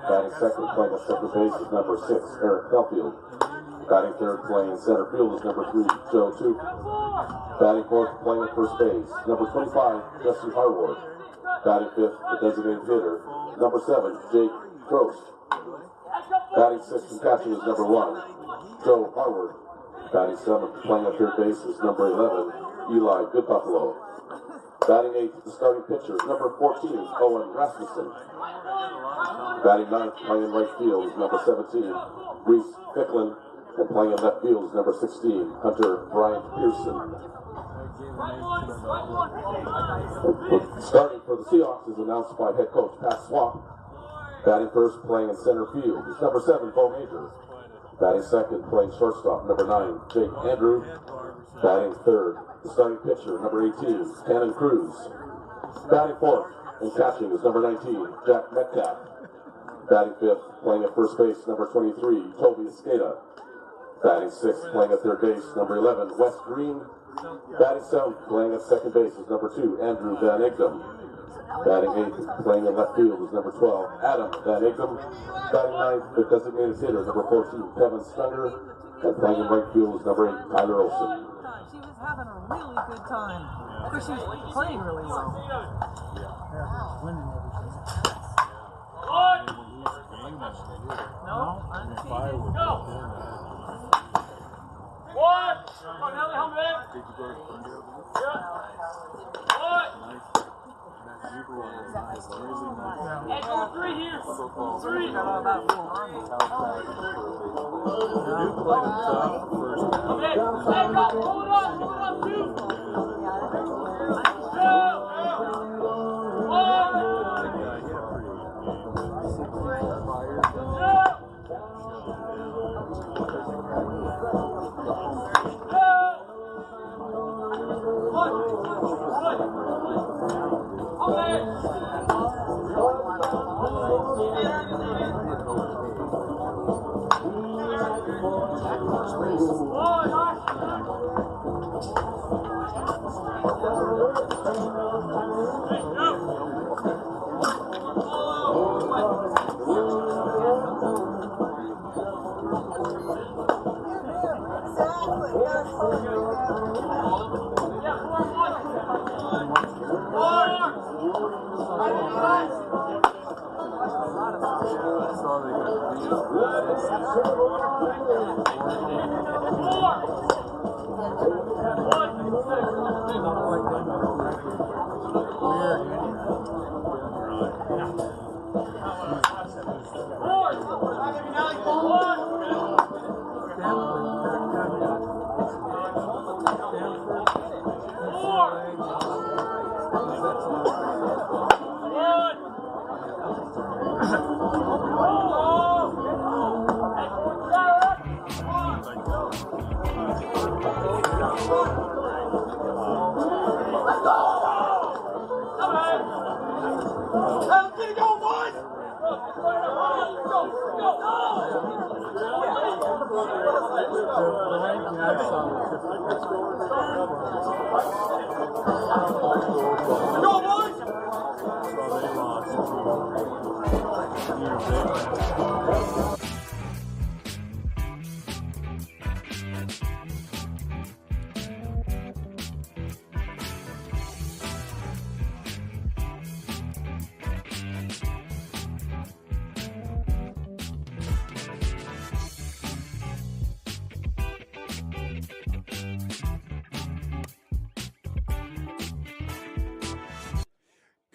Batting second, playing at second base is number 6, Eric Helfield. Batting third, playing in center field is number 3, Joe Tuke. Batting fourth, playing at first base, number 25, Jesse Harward. Batting fifth, the designated hitter, number 7, Jake Trost. Batting sixth and catching is number 1, Joe Harward. Batting seventh, playing at third base is number 11, Eli Goodbuffalo. Batting eighth, the starting pitcher, number 14, Owen Rasmussen. Batting ninth, playing in right field is number 17, Reese Ficklin. And playing in left field is number 16, Hunter Bryant Pearson. Starting for the Seahawks is announced by head coach Pat Swap. Batting first, playing in center field is number 7, Bo Major. Batting second, playing shortstop, number 9, Jake Andrew. Batting third, the starting pitcher, number 18, Cannon Cruz. Batting fourth and catching is number 19, Jack Metcalf. Batting fifth, playing at first base, number 23, Toby Escada. Batting sixth, playing at third base, number 11, Wes Green. Batting seventh, playing at second base is number 2, Andrew Van Egdom. Batting eighth, playing in left field is number 12, Adam Van Egdom. Batting ninth, the designated hitter, number 14, Kevin Stunger. And playing in right field is number 8, Tyler Olson. She was having a really good time. Of course, she was playing really well. Winning everything. No, undefeated. Go! One! Come on, Nelly, help me! Hey, go 3 here! 3! Okay, hey, go! Hold on, 2!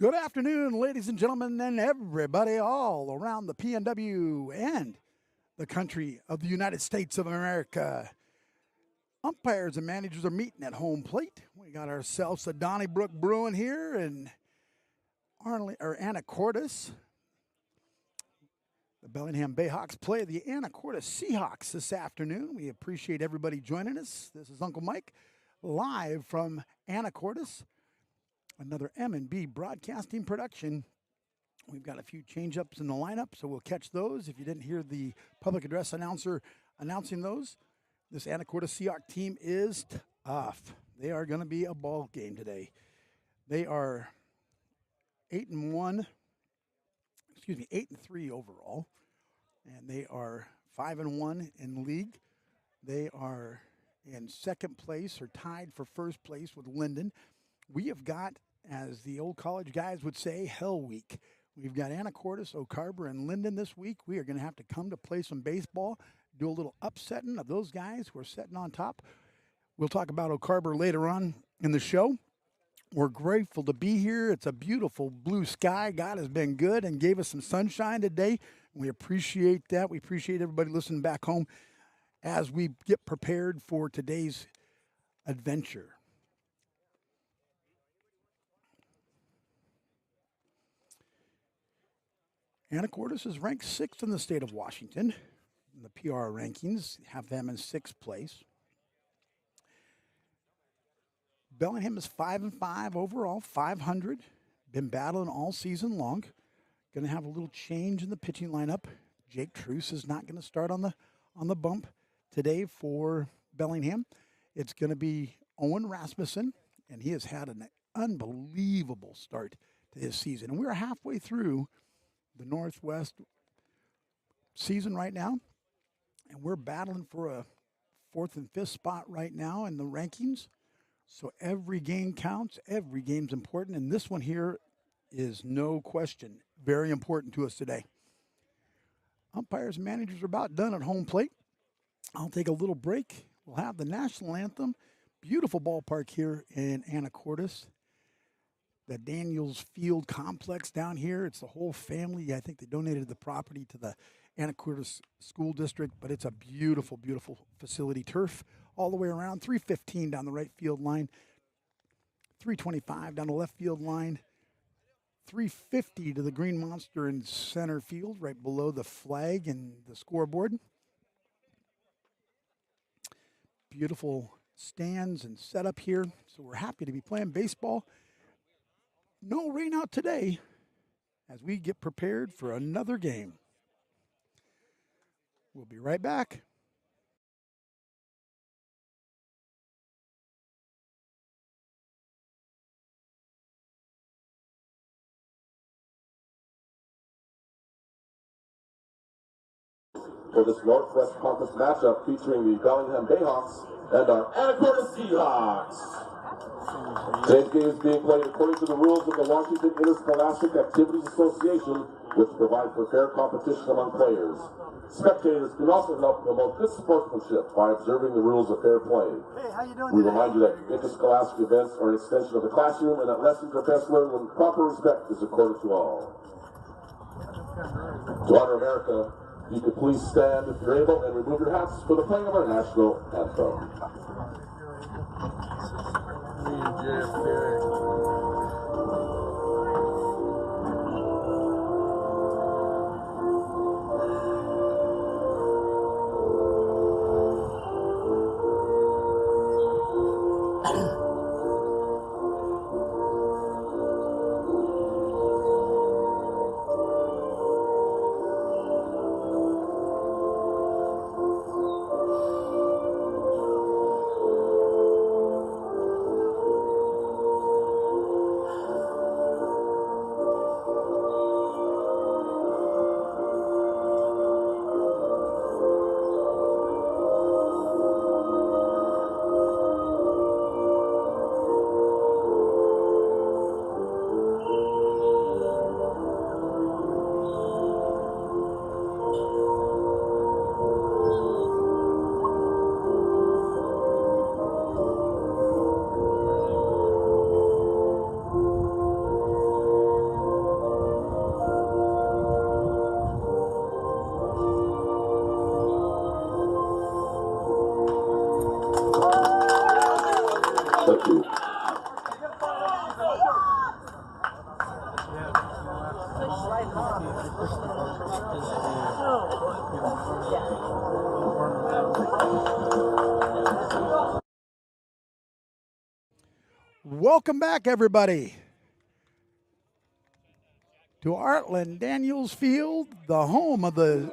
Good afternoon, ladies and gentlemen, and everybody all around the PNW and the country of the United States of America. Umpires and managers are meeting at home plate. We got ourselves a Donnybrook Brewing here in Anacortes. The Bellingham Bayhawks play the Anacortes Seahawks this afternoon. We appreciate everybody joining us. This is Uncle Mike, live from Anacortes. Another M&B broadcasting production. We've got a few change-ups in the lineup, so we'll catch those. If you didn't hear the public address announcer announcing those, this Anacortes Seahawks team is tough. They are going to be a ball game today. They are 8-1. 8-3 overall, and they are 5-1 in league. They are in second place or tied for first place with Linden. We have got, as the old college guys would say, Hell Week. We've got Anacortes, Oak Harbor, and Linden this week. We are going to have to come to play some baseball, do a little upsetting of those guys who are sitting on top. We'll talk about Oak Harbor later on in the show. We're grateful to be here. It's a beautiful blue sky. God has been good and gave us some sunshine today. We appreciate that. We appreciate everybody listening back home as we get prepared for today's adventure. Anacortes is ranked 6th in the state of Washington. The PR rankings have them in 6th place. Bellingham is 5-5 overall, 500. Been battling all season long. Going to have a little change in the pitching lineup. Jake Truce is not going to start on the bump today for Bellingham. It's going to be Owen Rasmussen, and he has had an unbelievable start to his season. And we're halfway through the Northwest season right now, and we're battling for a 4th and 5th spot right now in the rankings. So every game counts. Every game's important, and this one here is no question very important to us today. Umpires and managers are about done at home plate. I'll take a little break. We'll have the national anthem. Beautiful ballpark here in Anacortes. The Daniels Field complex down here. It's the whole family. I think they donated the property to the Anacortes School District, but it's a beautiful, beautiful facility. Turf all the way around. 315 down the right field line. 325 down the left field line. 350 to the Green Monster in center field, right below the flag and the scoreboard. Beautiful stands and setup here. So we're happy to be playing baseball. No rain out today as we get prepared for another game. We'll be right back. For this Northwest Conference matchup featuring the Bellingham Bayhawks and our Anacortes Seahawks. Today's game is being played according to the rules of the Washington Interscholastic Activities Association, which provide for fair competition among players. Spectators can also help promote good sportsmanship by observing the rules of fair play. Hey, how you doing We today? remind you that interscholastic events are an extension of the classroom and that lessons are best learned when proper respect is accorded to all. To honor America, you could please stand if you're able and remove your hats for the playing of our national anthem. Thank you. Welcome back, everybody, to Artland Daniels Field, the home of the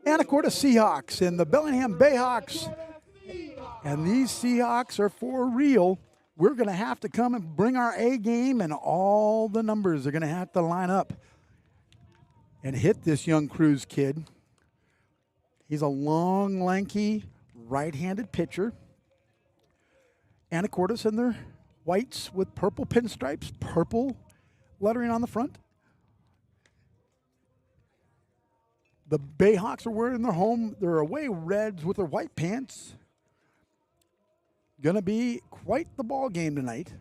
Anacortes Seahawks and the Bellingham Bayhawks. And these Seahawks are for real. We're going to have to come and bring our A game, and all the numbers are going to have to line up. and hit this young Cruz kid. He's a long, lanky, right-handed pitcher. Anacortes in their whites with purple pinstripes, purple lettering on the front. The Bayhawks are wearing their away reds with their white pants. Gonna be quite the ball game tonight.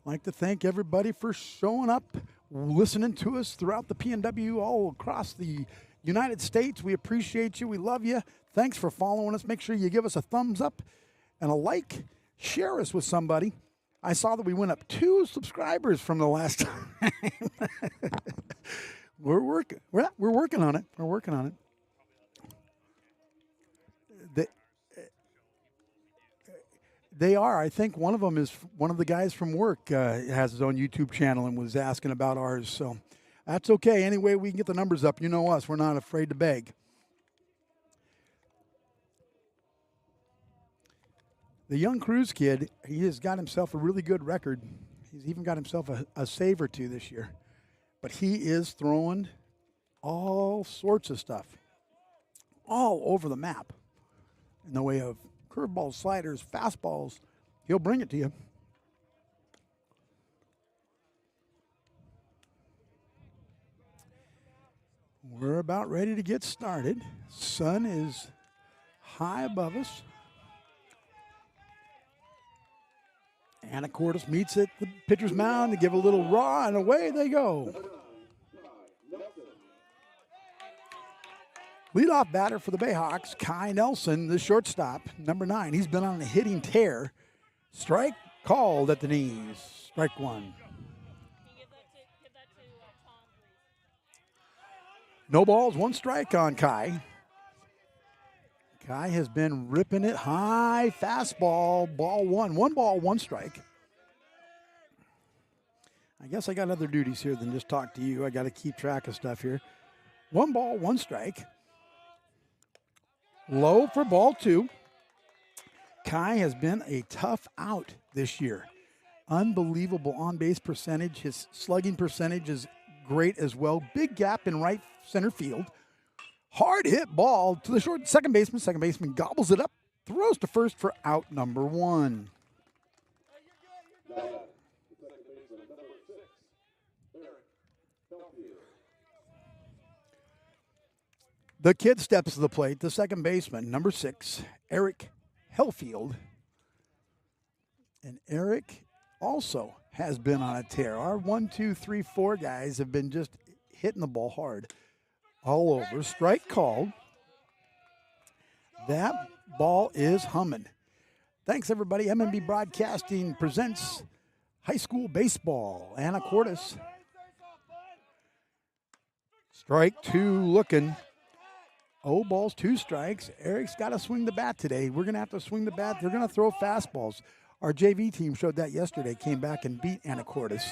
I'd like to thank everybody for showing up, listening to us throughout the PNW all across the United States. We appreciate you. We love you. Thanks for following us. Make sure you give us a thumbs up and a like. Share us with somebody. I saw that we went up 2 subscribers from the last time. We're working on it. We're working on it. They are. I think one of them is one of the guys from work has his own YouTube channel and was asking about ours. So that's okay. Anyway, we can get the numbers up. You know us. We're not afraid to beg. The young Cruz kid, he has got himself a really good record. He's even got himself a save or 2 this year. But he is throwing all sorts of stuff all over the map in the way of curveballs, sliders, fastballs. He'll bring it to you. We're about ready to get started. Sun is high above us. Anacortes meets at the pitcher's mound to give a little raw, and away they go. Leadoff batter for the Bayhawks, Kai Nelson, the shortstop, number 9. He's been on a hitting tear. Strike called at the knees. Strike 1. No balls, 1 strike on Kai. Kai has been ripping it high, fastball, ball 1. 1 ball, 1 strike. I guess I got other duties here than just talk to you. I got to keep track of stuff here. 1 ball, 1 strike. Low for ball 2. Kai has been a tough out this year. Unbelievable on-base percentage. His slugging percentage is great as well. Big gap in right center field. Hard hit ball to the short second baseman. Second baseman gobbles it up, throws to first for out number 1. The kid steps to the plate, the second baseman, number 6, Eric Hellfield. And Eric also has been on a tear. Our 1, 2, 3, 4 guys have been just hitting the ball hard. All over. Strike called. That ball is humming. Thanks, everybody. MNB Broadcasting presents high school baseball. Anacortes. Strike 2 looking. 0 balls, 2 strikes. Eric's got to swing the bat today. We're going to have to swing the bat. They're going to throw fastballs. Our JV team showed that yesterday. Came back and beat Anacortes.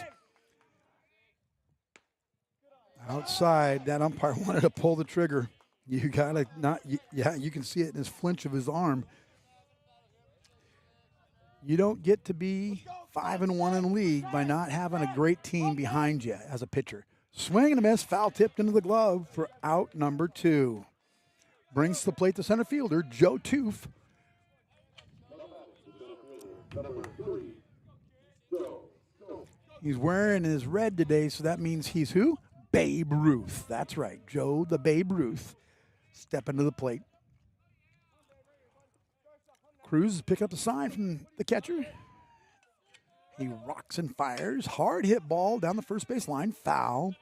Outside, that umpire wanted to pull the trigger. You got to not, yeah, you can see it in his flinch of his arm. You don't get to be 5-1 in the league by not having a great team behind you as a pitcher. Swing and a miss, foul tipped into the glove for out number 2. Brings to the plate the center fielder, Joe Toof. He's wearing his red today, so that means he's who? Babe Ruth. That's right, Joe the Babe Ruth. Stepping to the plate. Cruz is picking up the sign from the catcher. He rocks and fires. Hard hit ball down the first base line. Foul.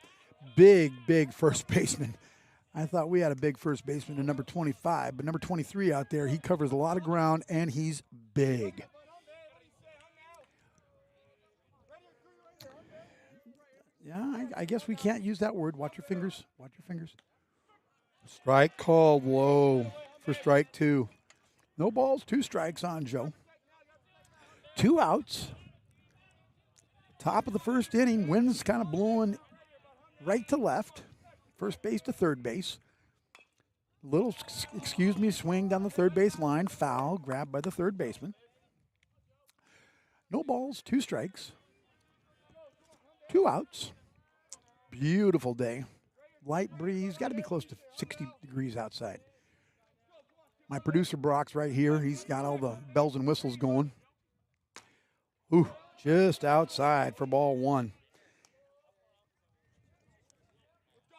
Big first baseman. I thought we had a big first baseman in number 25, but number 23 out there, he covers a lot of ground, and he's big. Yeah, I guess we can't use that word. Watch your fingers. Watch your fingers. Strike called low for strike 2. No balls, 2 strikes on Joe. 2 outs. Top of the first inning. Wind's kind of blowing right to left. First base to third base. Little, swing down the third base line. Foul, grabbed by the third baseman. No balls, 2 strikes. 2 outs. Beautiful day. Light breeze, got to be close to 60 degrees outside. My producer Brock's right here. He's got all the bells and whistles going. Ooh, just outside for ball one.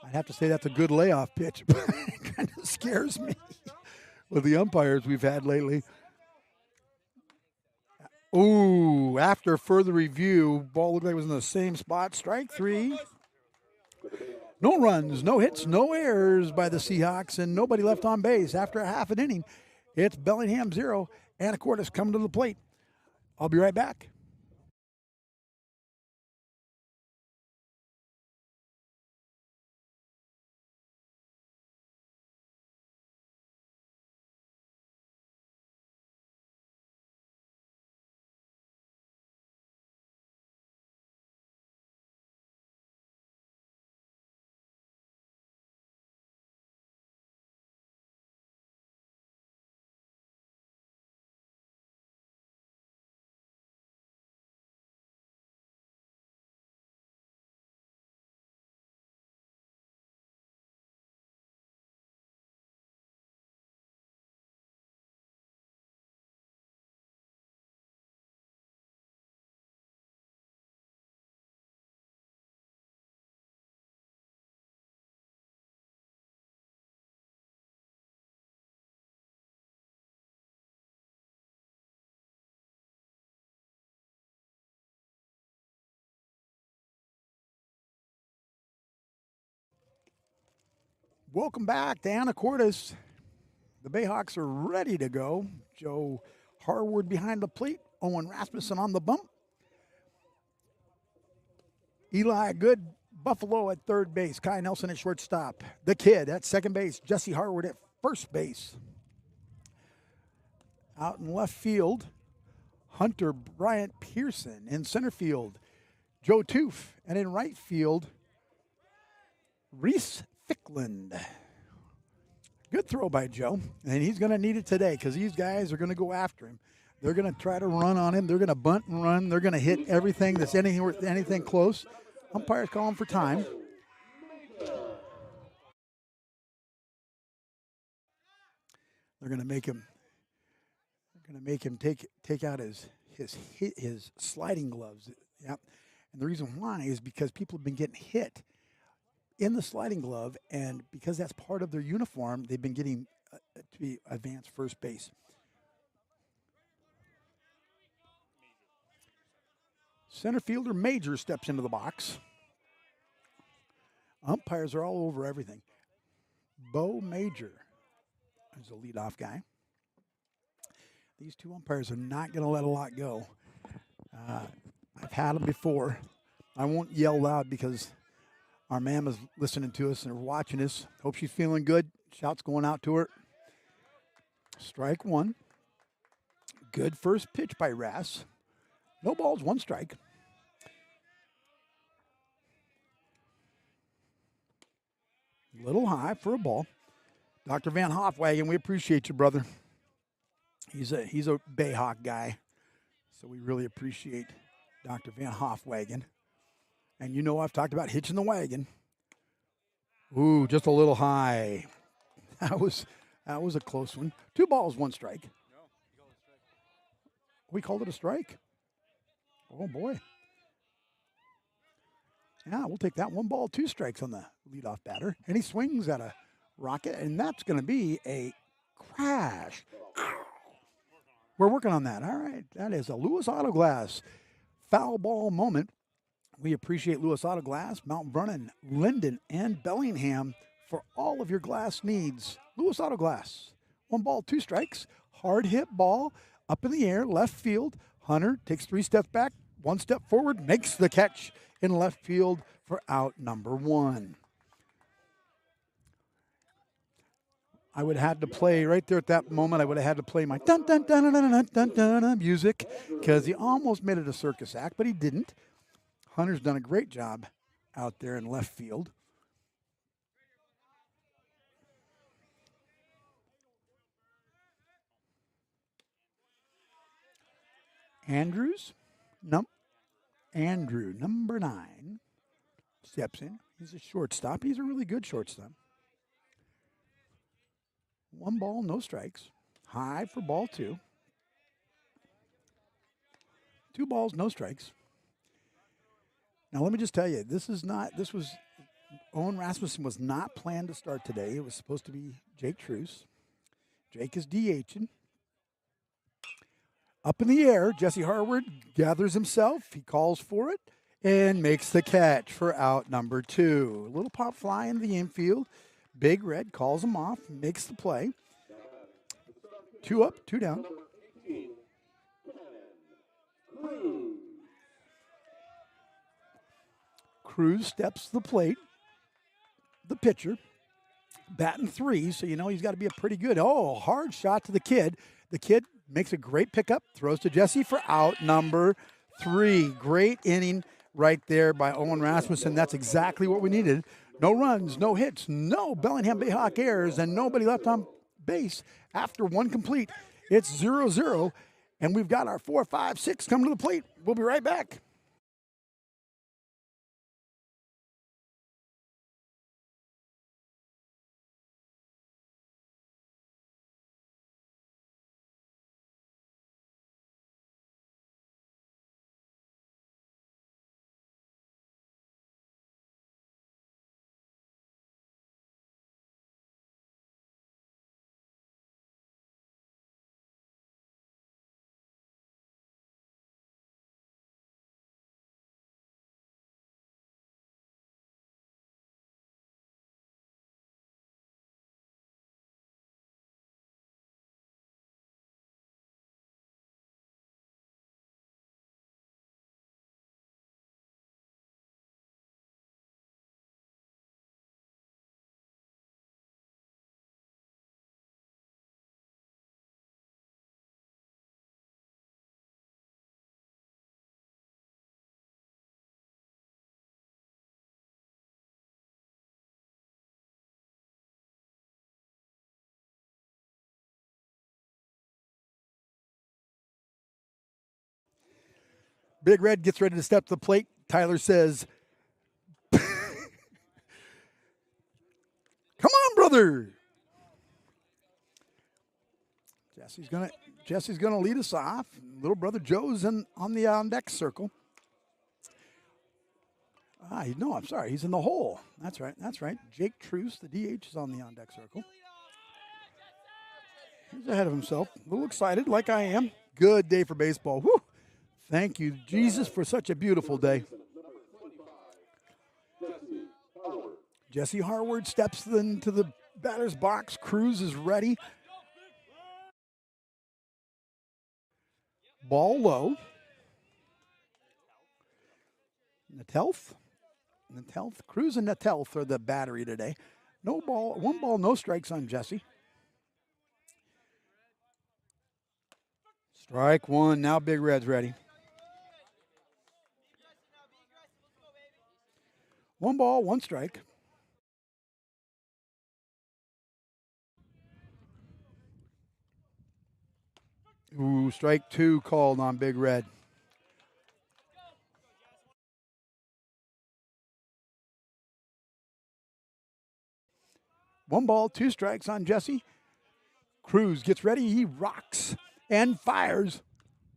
I'd have to say that's a good layoff pitch. It kind of scares me with the umpires we've had lately. Ooh, after further review, ball looked like it was in the same spot. Strike three. No runs, no hits, no errors by the Seahawks, and nobody left on base. After a half an inning, it's Bellingham 0, Anacortes coming to the plate. I'll be right back. Welcome back to Anacortes. The Bayhawks are ready to go. Joe Harward behind the plate. Owen Rasmussen on the bump. Eli Good, Buffalo at third base. Kai Nelson at shortstop. The Kid at second base. Jesse Harward at first base. Out in left field, Hunter Bryant Pearson. In center field, Joe Toof. And in right field, Reese Fickland. Good throw by Joe, and he's going to need it today because these guys are going to go after him. They're going to try to run on him. They're going to bunt and run. They're going to hit everything that's anything close. Umpires call him for time. They're going to make him. They're going to make him take out his sliding gloves. Yep. And the reason why is because people have been getting hit in the sliding glove, and because that's part of their uniform, they've been getting to be advanced first base. Center fielder Major steps into the box. Umpires are all over everything. Bo Major is the leadoff guy. These two umpires are not going to let a lot go. I've had them before. I won't yell loud because our mama's listening to us and watching us. Hope she's feeling good. Shouts going out to her. Strike one. Good first pitch by Rass. No balls, one strike. Little high for a ball. Dr. Van Hofwagen, we appreciate you, brother. He's a Bayhawk guy, so we really appreciate Dr. Van Hofwagen. And you know I've talked about hitching the wagon. Ooh, just a little high. That was a close one. 2 balls, 1 strike. No, we called it a strike. Oh boy. Yeah, we'll take that. 1 ball, 2 strikes on the leadoff batter. And he swings at a rocket, and that's going to be a crash. We're working on that. All right. That is a Lewis Auto Glass foul ball moment. We appreciate Lewis Auto Glass, Mount Vernon, Linden, and Bellingham for all of your glass needs. Lewis Auto Glass. 1 ball, 2 strikes. Hard hit ball up in the air, left field. Hunter takes 3 steps back, 1 step forward, makes the catch in left field for out number 1. I would have had to play right there at that moment. I would have had to play my dun dun dun dun dun dun dun dun music because he almost made it a circus act, but he didn't. Hunter's done a great job out there in left field. Andrew, number 9, steps in. He's a shortstop. He's a really good shortstop. 1 ball, no strikes. High for ball 2. 2 balls, no strikes. Now let me just tell you, Owen Rasmussen was not planned to start today. It was supposed to be Jake Truce. Jake is DHing. Up in the air, Jesse Harward gathers himself. He calls for it and makes the catch for out number 2. A little pop fly in the infield. Big Red calls him off, makes the play. 2 up, 2 down. Cruz steps to the plate. The pitcher, batting 3, so you know he's got to be a pretty good. Oh, hard shot to the kid. The kid makes a great pickup, throws to Jesse for out number 3. Great inning right there by Owen Rasmussen. That's exactly what we needed. No runs, no hits, no Bellingham Bayhawk errors, and nobody left on base after 1 complete. It's 0-0, and we've got our 4, 5, 6 coming to the plate. We'll be right back. Big Red gets ready to step to the plate. Tyler says, "Come on, brother." Jesse's gonna lead us off. Little brother Joe's on the on-deck circle. No, I'm sorry. He's in the hole. That's right. Jake Truce, the DH, is on the on-deck circle. He's ahead of himself. A little excited, like I am. Good day for baseball. Whew. Thank you, Jesus, for such a beautiful day. Jesse Harward steps into the batter's box. Cruz is ready. Ball low. Natelth, Cruz and Natelth are the battery today. 1 ball, no strikes on Jesse. Strike 1. Now Big Red's ready. 1 ball, 1 strike. Ooh, strike 2 called on Big Red. One ball, 2 strikes on Jesse. Cruz gets ready. He rocks and fires.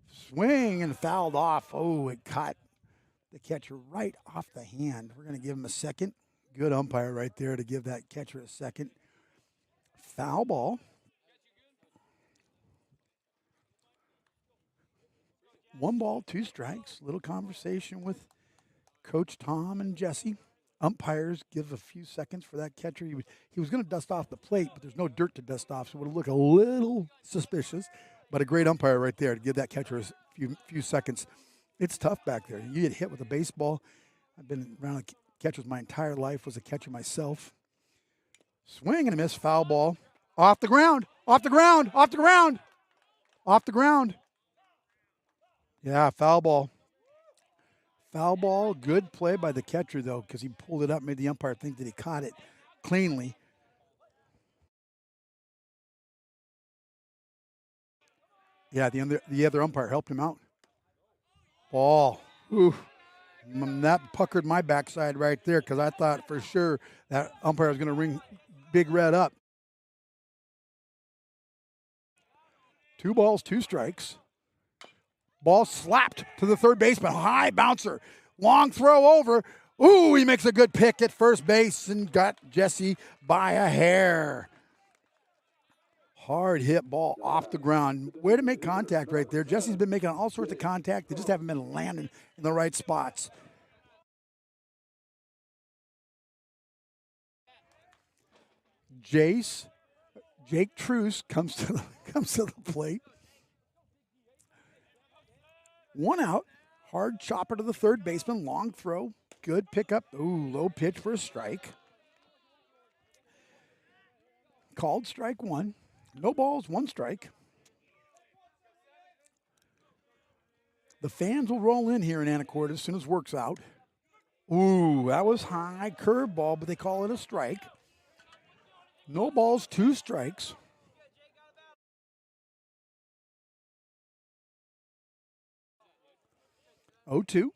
Swing and fouled off. Oh, it caught the catcher right off the hand. We're going to give him a second. Good umpire right there to give that catcher a second. Foul ball. 1 ball, 2 strikes. Little conversation with Coach Tom and Jesse. Umpires give a few seconds for that catcher. He was going to dust off the plate, but there's no dirt to dust off, so it would look a little suspicious. But a great umpire right there to give that catcher a few seconds. It's tough back there. You get hit with a baseball. I've been around catchers my entire life, was a catcher myself. Swing and a miss, foul ball. Off the ground. Yeah, foul ball. Foul ball, good play by the catcher, though, because he pulled it up, made the umpire think that he caught it cleanly. Yeah, the other umpire helped him out. Ball. Ooh. That puckered my backside right there because I thought for sure that umpire was going to ring Big Red up. 2 balls, 2 strikes. Ball slapped to the third baseman. High bouncer. Long throw over. Ooh, he makes a good pick at first base and got Jesse by a hair. Hard hit ball off the ground. Way to make contact right there. Jesse's been making all sorts of contact. They just haven't been landing in the right spots. Jake Truce comes to the plate. 1 out. Hard chopper to the third baseman. Long throw. Good pickup. Ooh, low pitch for a strike. Called strike 1. No balls, 1 strike. The fans will roll in here in Anacortes as soon as work's out. Ooh, that was high curveball, but they call it a strike. No balls, 2 strikes. Oh, 2.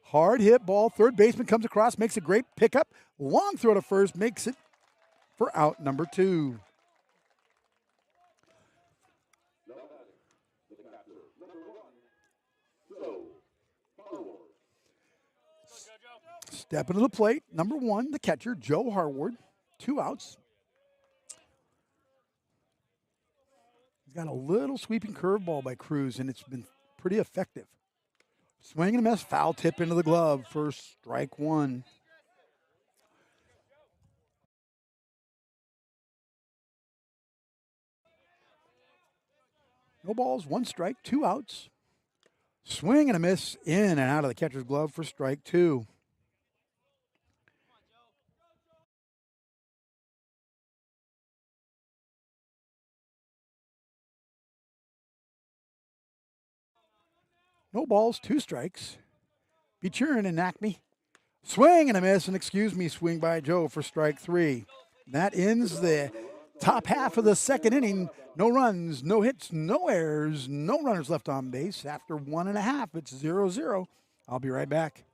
Hard hit ball. Third baseman comes across, makes a great pickup. Long throw to first, makes it for out number 2. Stepping to the plate, number 1, the catcher, Joe Harward. 2 outs. He's got a little sweeping curveball by Cruz, and it's been pretty effective. Swing and a miss, foul tip into the glove for strike 1. No balls, 1 strike, 2 outs. Swing and a miss, in and out of the catcher's glove for strike 2. No balls, 2 strikes. Be cheering in Acme. Swing and a miss, and excuse me, swing by Joe for strike 3. That ends the top half of the second inning. No runs, no hits, no errors, no runners left on base. After 1.5, it's 0-0. I'll be right back.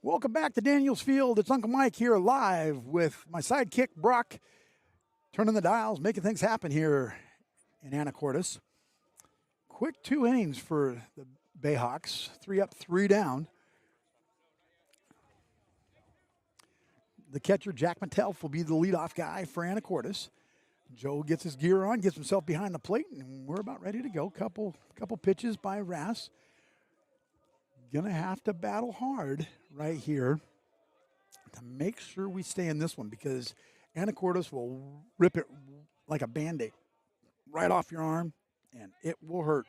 Welcome back to Daniels Field. It's Uncle Mike here live with my sidekick, Brock, turning the dials, making things happen here in Anacortes. Quick 2 innings for the Bayhawks. 3 up, 3 down. The catcher, Jack Mattelf, will be the leadoff guy for Anacortes. Joe gets his gear on, gets himself behind the plate, and we're about ready to go. Couple pitches by Rass. Gonna have to battle hard right here to make sure we stay in this one because Anacortes will rip it like a Band-Aid right off your arm, and it will hurt.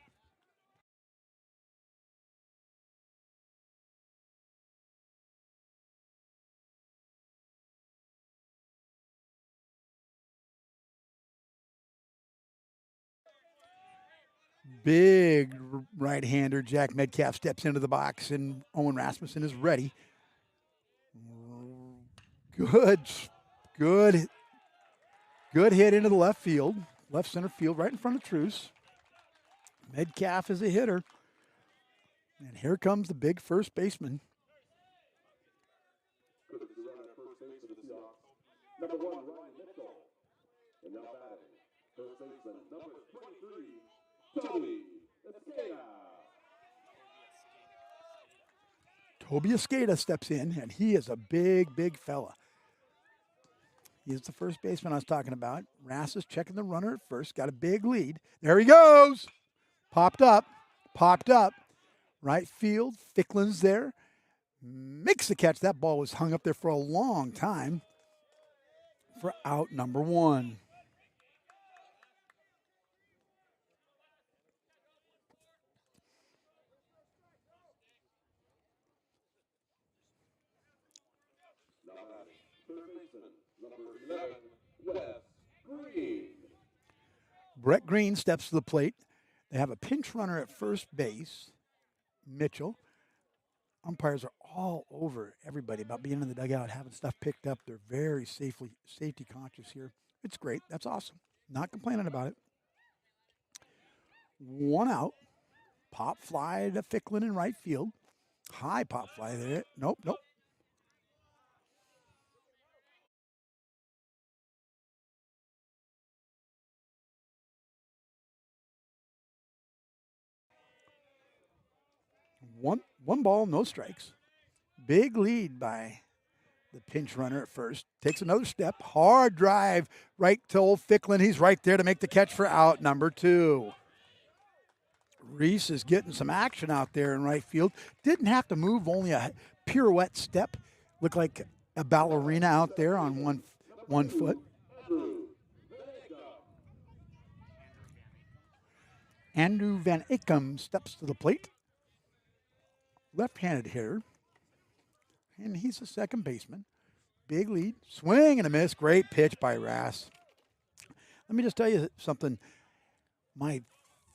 Big right-hander, Jack Metcalf steps into the box, and Owen Rasmussen is ready. Good hit into the left center field, right in front of Truce. Metcalf is a hitter. And here comes the big first baseman. Number 1, Ryan Mitchell. And now batting, first baseman, number 23, Toby Escada. Toby Escada steps in, and he is a big fella. He's the first baseman I was talking about. Rass is checking the runner at first. Got a big lead. There he goes. Popped up. Right field. Ficklen's there. Makes the catch. That ball was hung up there for a long time for out number 1. Brett Green steps to the plate. They have a pinch runner at first base, Mitchell. Umpires are all over everybody about being in the dugout, having stuff picked up. They're very safety conscious here. It's great. That's awesome. Not complaining about it. 1 out. Pop fly to Ficklin in right field. High pop fly there. Nope. 1 ball, no strikes. Big lead by the pinch runner at first. Takes another step. Hard drive right to old Ficklin. He's right there to make the catch for out number 2. Reese is getting some action out there in right field. Didn't have to move, only a pirouette step. Looked like a ballerina out there on one foot. Andrew Van Akem steps to the plate. Left-handed hitter. And he's a second baseman. Big lead. Swing and a miss. Great pitch by Rass. Let me just tell you something. My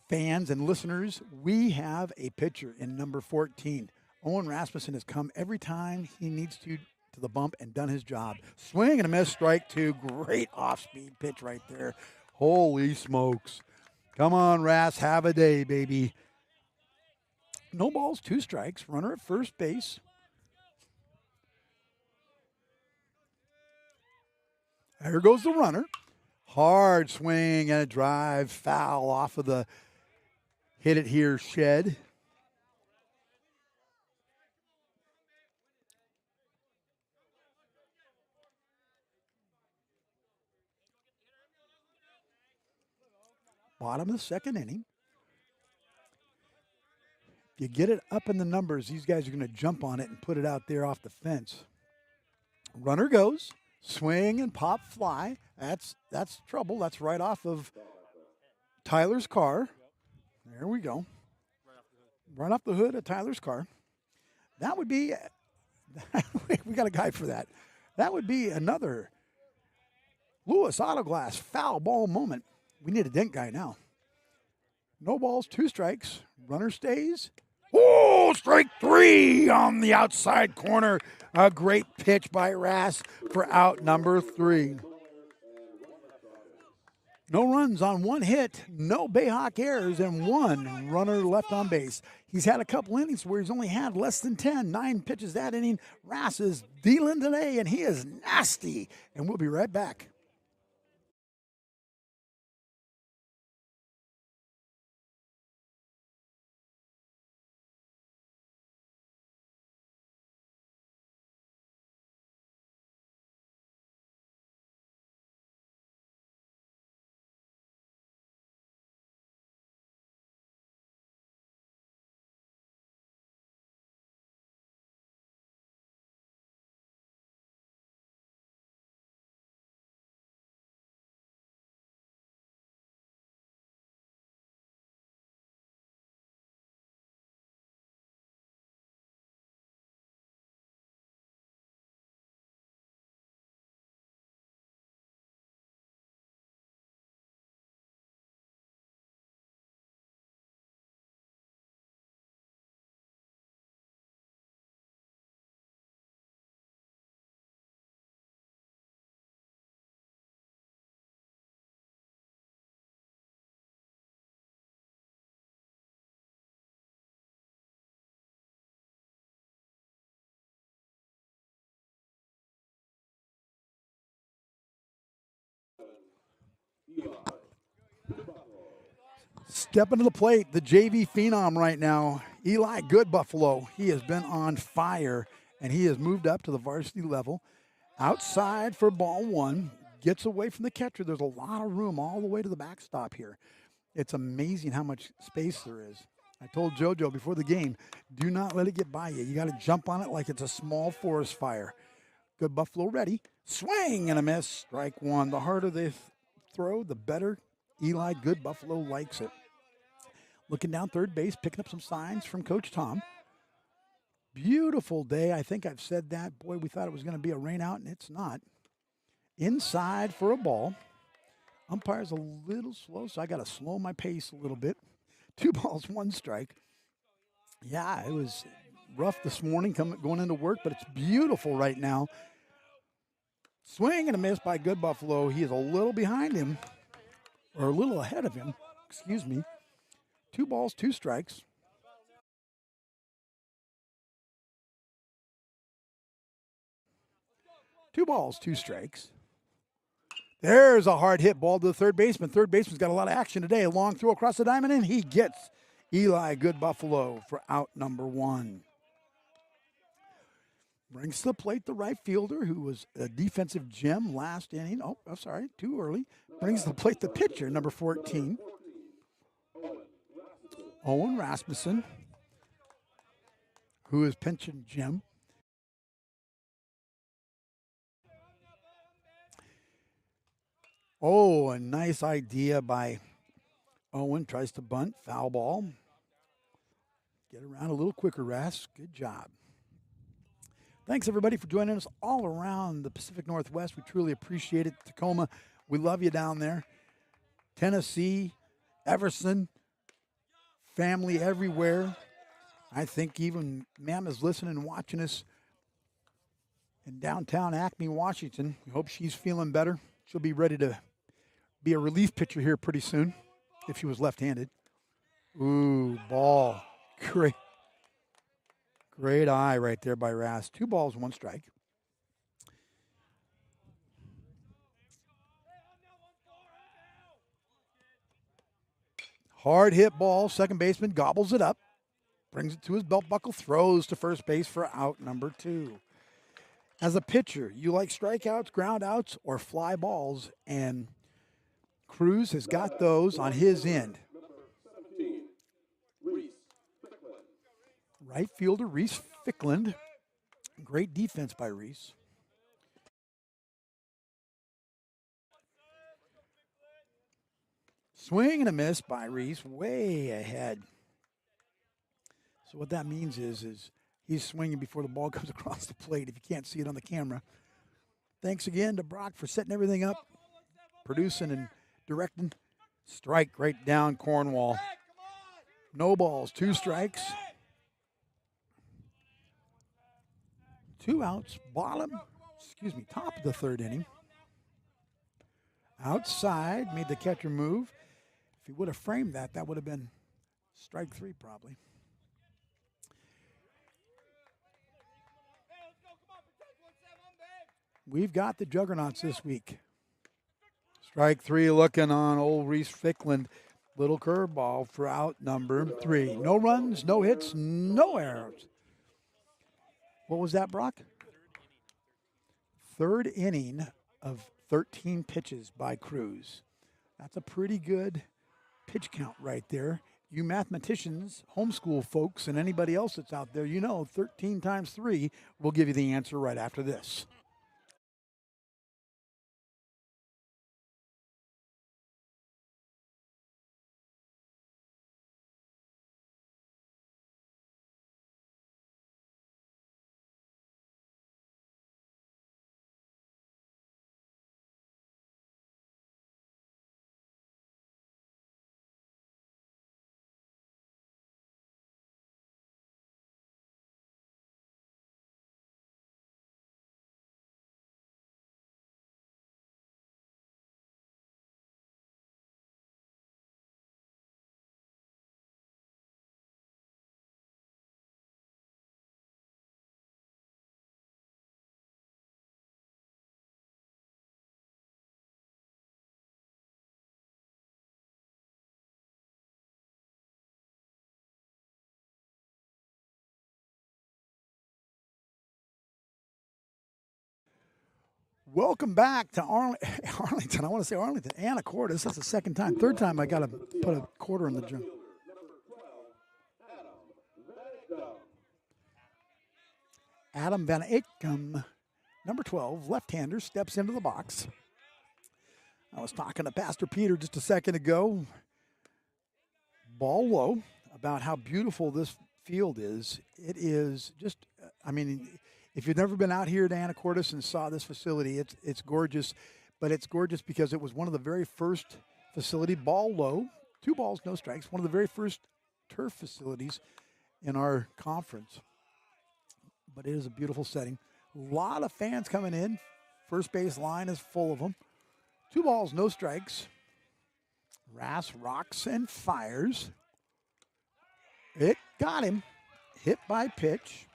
fans and listeners, we have a pitcher in number 14. Owen Rasmussen has come every time he needs to the bump and done his job. Swing and a miss, strike 2. Great off-speed pitch right there. Holy smokes. Come on, Rass, have a day, baby. No balls, 2 strikes. Runner at first base. There goes the runner. Hard swing and a drive. Foul off of the hit it here shed. Bottom of the second inning. If you get it up in the numbers, these guys are going to jump on it and put it out there off the fence. Runner goes. Swing and pop fly. That's trouble. That's right off of Tyler's car. There we go. Right off the hood of Tyler's car. That would be, we got a guy for that. That would be another Lewis Autoglass foul ball moment. We need a dent guy now. No balls, 2 strikes. Runner stays. Oh, strike 3 on the outside corner. A great pitch by Rass for out number 3. No runs on 1 hit, no Bayhawk errors, and 1 runner left on base. He's had a couple innings where he's only had less than 10, 9 pitches that inning. Rass is dealing today, and he is nasty. And we'll be right back. Stepping to the plate, the JV phenom right now, Eli Goodbuffalo. He has been on fire, and he has moved up to the varsity level. Outside for ball 1. gets away from the catcher. There's a lot of room all the way to the backstop here. It's amazing how much space there is. I told JoJo before the game, do not let it get by you. You got to jump on it like it's a small forest fire. Good Buffalo ready. Swing and a miss. Strike one. The harder they throw, the better. Eli Good Buffalo likes it. Looking down third base, picking up some signs from Coach Tom. Beautiful day. I think I've said that. Boy, we thought it was going to be a rain out, and it's not. Inside for a ball. Umpire's a little slow, so I got to slow my pace a little bit. 2 balls, 1 strike. Yeah, it was rough this morning going into work, but it's beautiful right now. Swing and a miss by Good Buffalo. He is a little behind him, or a little ahead of him, excuse me. 2 balls, 2 strikes. Two balls, 2 strikes. There's a hard hit ball to the third baseman. Third baseman's got a lot of action today. A long throw across the diamond, and he gets Eli Good Buffalo for out number 1. Brings to the plate the right fielder, who was a defensive gem last inning. Oh, I'm sorry, too early. Brings to the plate the pitcher, number 14, Owen Rasmussen, who is pension gem. Oh, a nice idea by Owen. Tries to bunt, foul ball. Get around a little quicker, Ras. Good job. Thanks, everybody, for joining us all around the Pacific Northwest. We truly appreciate it. Tacoma, we love you down there. Tennessee, Everson, family everywhere. I think even Mama's listening and watching us in downtown Acme, Washington. We hope she's feeling better. She'll be ready to be a relief pitcher here pretty soon if she was left-handed. Ooh, ball. Great eye right there by Ras. 2 balls, 1 strike. Hard hit ball. Second baseman gobbles it up. Brings it to his belt buckle. Throws to first base for out number 2. As a pitcher, you like strikeouts, ground outs, or fly balls, and Cruz has got those on his end. Right fielder Reese Fickland. Great defense by Reese. Swing and a miss by Reese, way ahead. So what that means is he's swinging before the ball comes across the plate, if you can't see it on the camera. Thanks again to Brock for setting everything up, producing and directing. Strike right down Cornwall. No balls, 2 strikes. 2 outs, top of the third inning. Outside, made the catcher move. If he would have framed that, that would have been strike 3 probably. We've got the juggernauts this week. Strike 3 looking on old Reese Fickland. Little curveball for out number 3. No runs, no hits, no errors. What was that, Brock? Third inning of 13 pitches by Cruz. That's a pretty good pitch count right there. You mathematicians, homeschool folks, and anybody else that's out there, you know 13 times 3 will give you the answer right after this. Welcome back to Arlington. I want to say Arlington. Anacortes. That's the second time. Third time I got to put a quarter in the gym. Adam Van Akem, number 12, left-hander, steps into the box. I was talking to Pastor Peter just a second ago. Ball low, about how beautiful this field is. It is just, I mean, if you've never been out here to Anacortes and saw this facility, it's gorgeous. But it's gorgeous because it was one of the very first facility, ball low, 2 balls, no strikes, one of the very first turf facilities in our conference. But it is a beautiful setting. A lot of fans coming in. First base line is full of them. 2 balls, no strikes. Rass rocks and fires. It got him. Hit by pitch.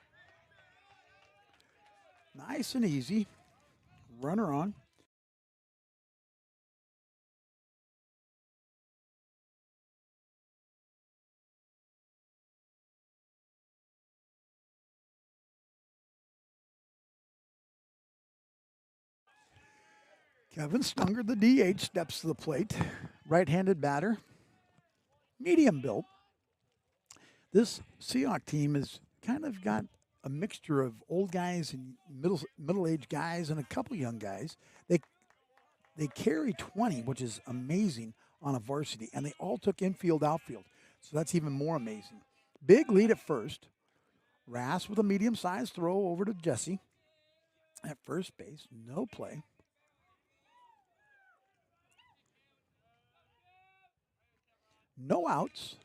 Nice and easy. Runner on. Kevin Stunger, the DH, steps to the plate. Right-handed batter. Medium built. This Seahawk team has kind of got a mixture of old guys and middle-aged guys and a couple young guys. They carry 20, which is amazing on a varsity, and they all took infield, outfield. So that's even more amazing. Big lead at first. Rass with a medium-sized throw over to Jesse. At first base, no play. No outs.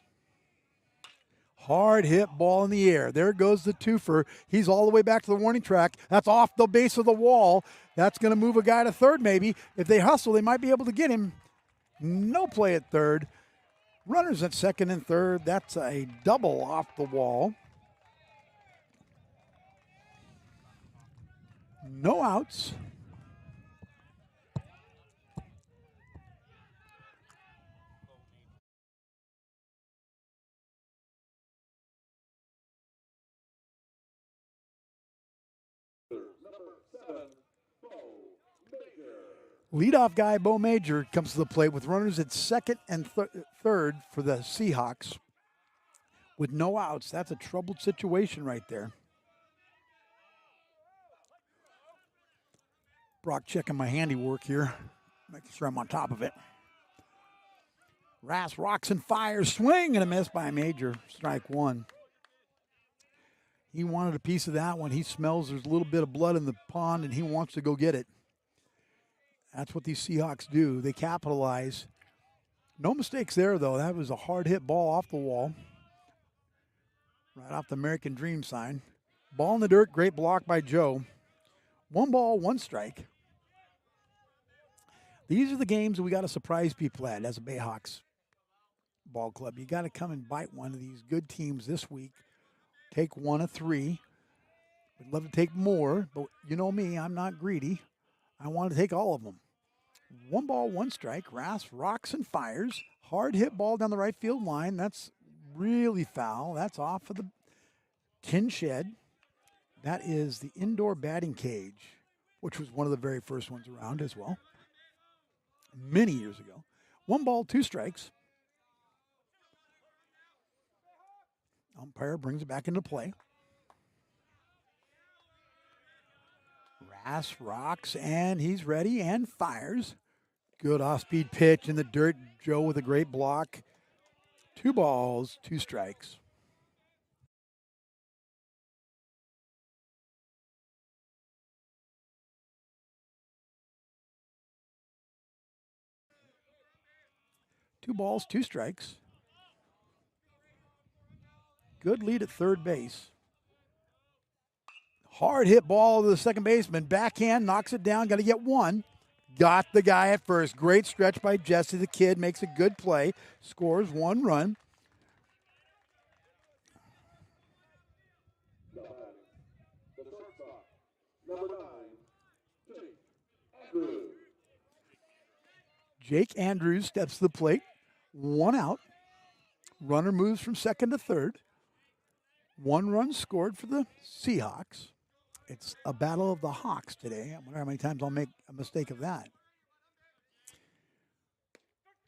Hard hit ball in the air. There goes the twofer. He's all the way back to the warning track. That's off the base of the wall. That's going to move a guy to third maybe. If they hustle, they might be able to get him. No play at third. Runners at second and third. That's a double off the wall. No outs. Leadoff guy, Bo Major, comes to the plate with runners at second and third for the Seahawks with no outs. That's a troubled situation right there. Brock checking my handiwork here, making sure I'm on top of it. Rass rocks and fires, swing and a miss by Major. Strike one. He wanted a piece of that one. He smells there's a little bit of blood in the pond, and he wants to go get it. That's what these Seahawks do. They capitalize. No mistakes there, though. That was a hard hit ball off the wall. Right off the American Dream sign. Ball in the dirt, great block by Joe. 1 ball, 1 strike. These are the games that we got to surprise people at as a Bayhawks ball club. You got to come and bite one of these good teams this week. Take 1 of 3. We'd love to take more, but you know me, I'm not greedy. I want to take all of them. 1 ball, 1 strike. Rass rocks and fires. Hard hit ball down the right field line. That's really foul. That's off of the tin shed. That is the indoor batting cage, which was one of the very first ones around as well. Many years ago. 1 ball, 2 strikes. Umpire brings it back into play. Rass rocks, and he's ready and fires. Good off-speed pitch in the dirt. Joe with a great block. 2 balls, 2 strikes. Two balls, 2 strikes. Good lead at third base. Hard hit ball to the second baseman. Backhand, knocks it down. Got to get 1. Got the guy at first. Great stretch by Jesse. The kid makes a good play. Scores 1 run. Jake Andrews steps to the plate. 1 out. Runner moves from second to third. 1 run scored for the Seahawks. It's a battle of the Hawks today. I wonder how many times I'll make a mistake of that.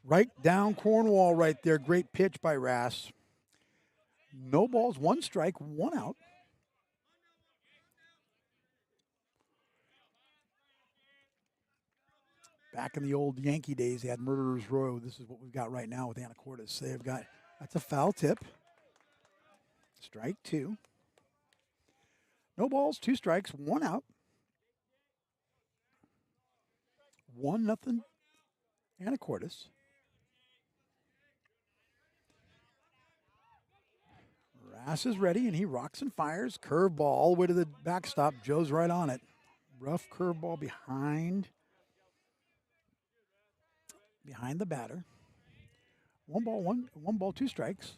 Right down Cornwall right there. Great pitch by Rass. No balls, 1 strike, 1 out. Back in the old Yankee days, they had Murderers Row. This is what we've got right now with Anacortes. They've got, that's a foul tip. Strike 2. No balls, 2 strikes, 1 out. 1-0 Anacortes. Rass is ready, and he rocks and fires. Curveball all the way to the backstop. Joe's right on it. Rough curveball behind the batter. 1 ball, 2 strikes.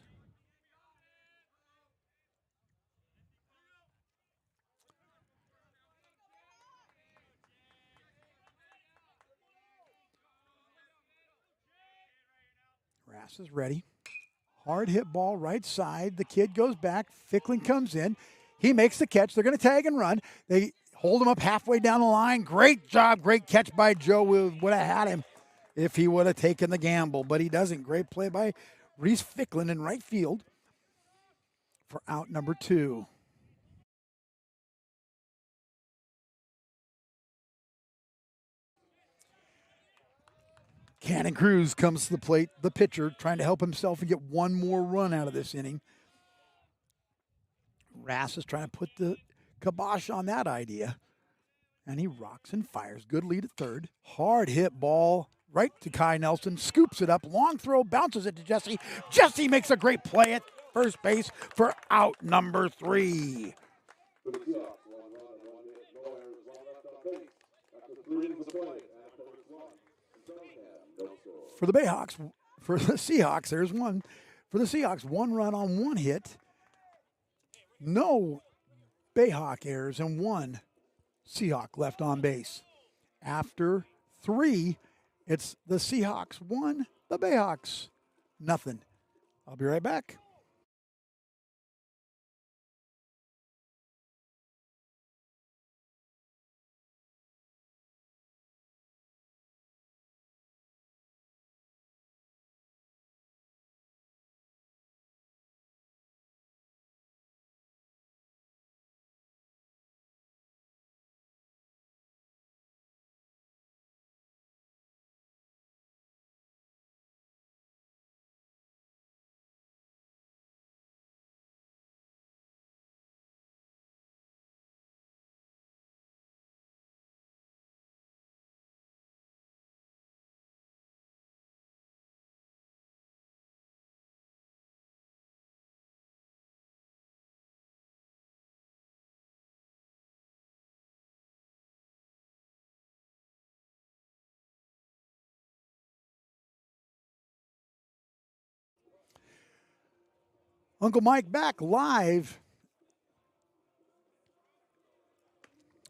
Rass is ready. Hard hit ball right side. The kid goes back. Fickling comes in. He makes the catch. They're going to tag and run. They hold him up halfway down the line. Great job. Great catch by Joe. We would have had him if he would have taken the gamble, but he doesn't. Great play by Reese Fickling in right field for out number 2. Cannon Cruz comes to the plate, the pitcher, trying to help himself and get 1 more run out of this inning. Rass is trying to put the kibosh on that idea, and he rocks and fires. Good lead at third. Hard hit ball right to Kai Nelson, scoops it up, long throw, bounces it to Jesse. Jesse makes a great play at first base for out number 3. For the Bayhawks, for the Seahawks, there's one. For the Seahawks, 1 run on 1 hit. No Bayhawk errors and 1 Seahawk left on base. After 3, it's the Seahawks 1, the Bayhawks nothing. I'll be right back. Uncle Mike back live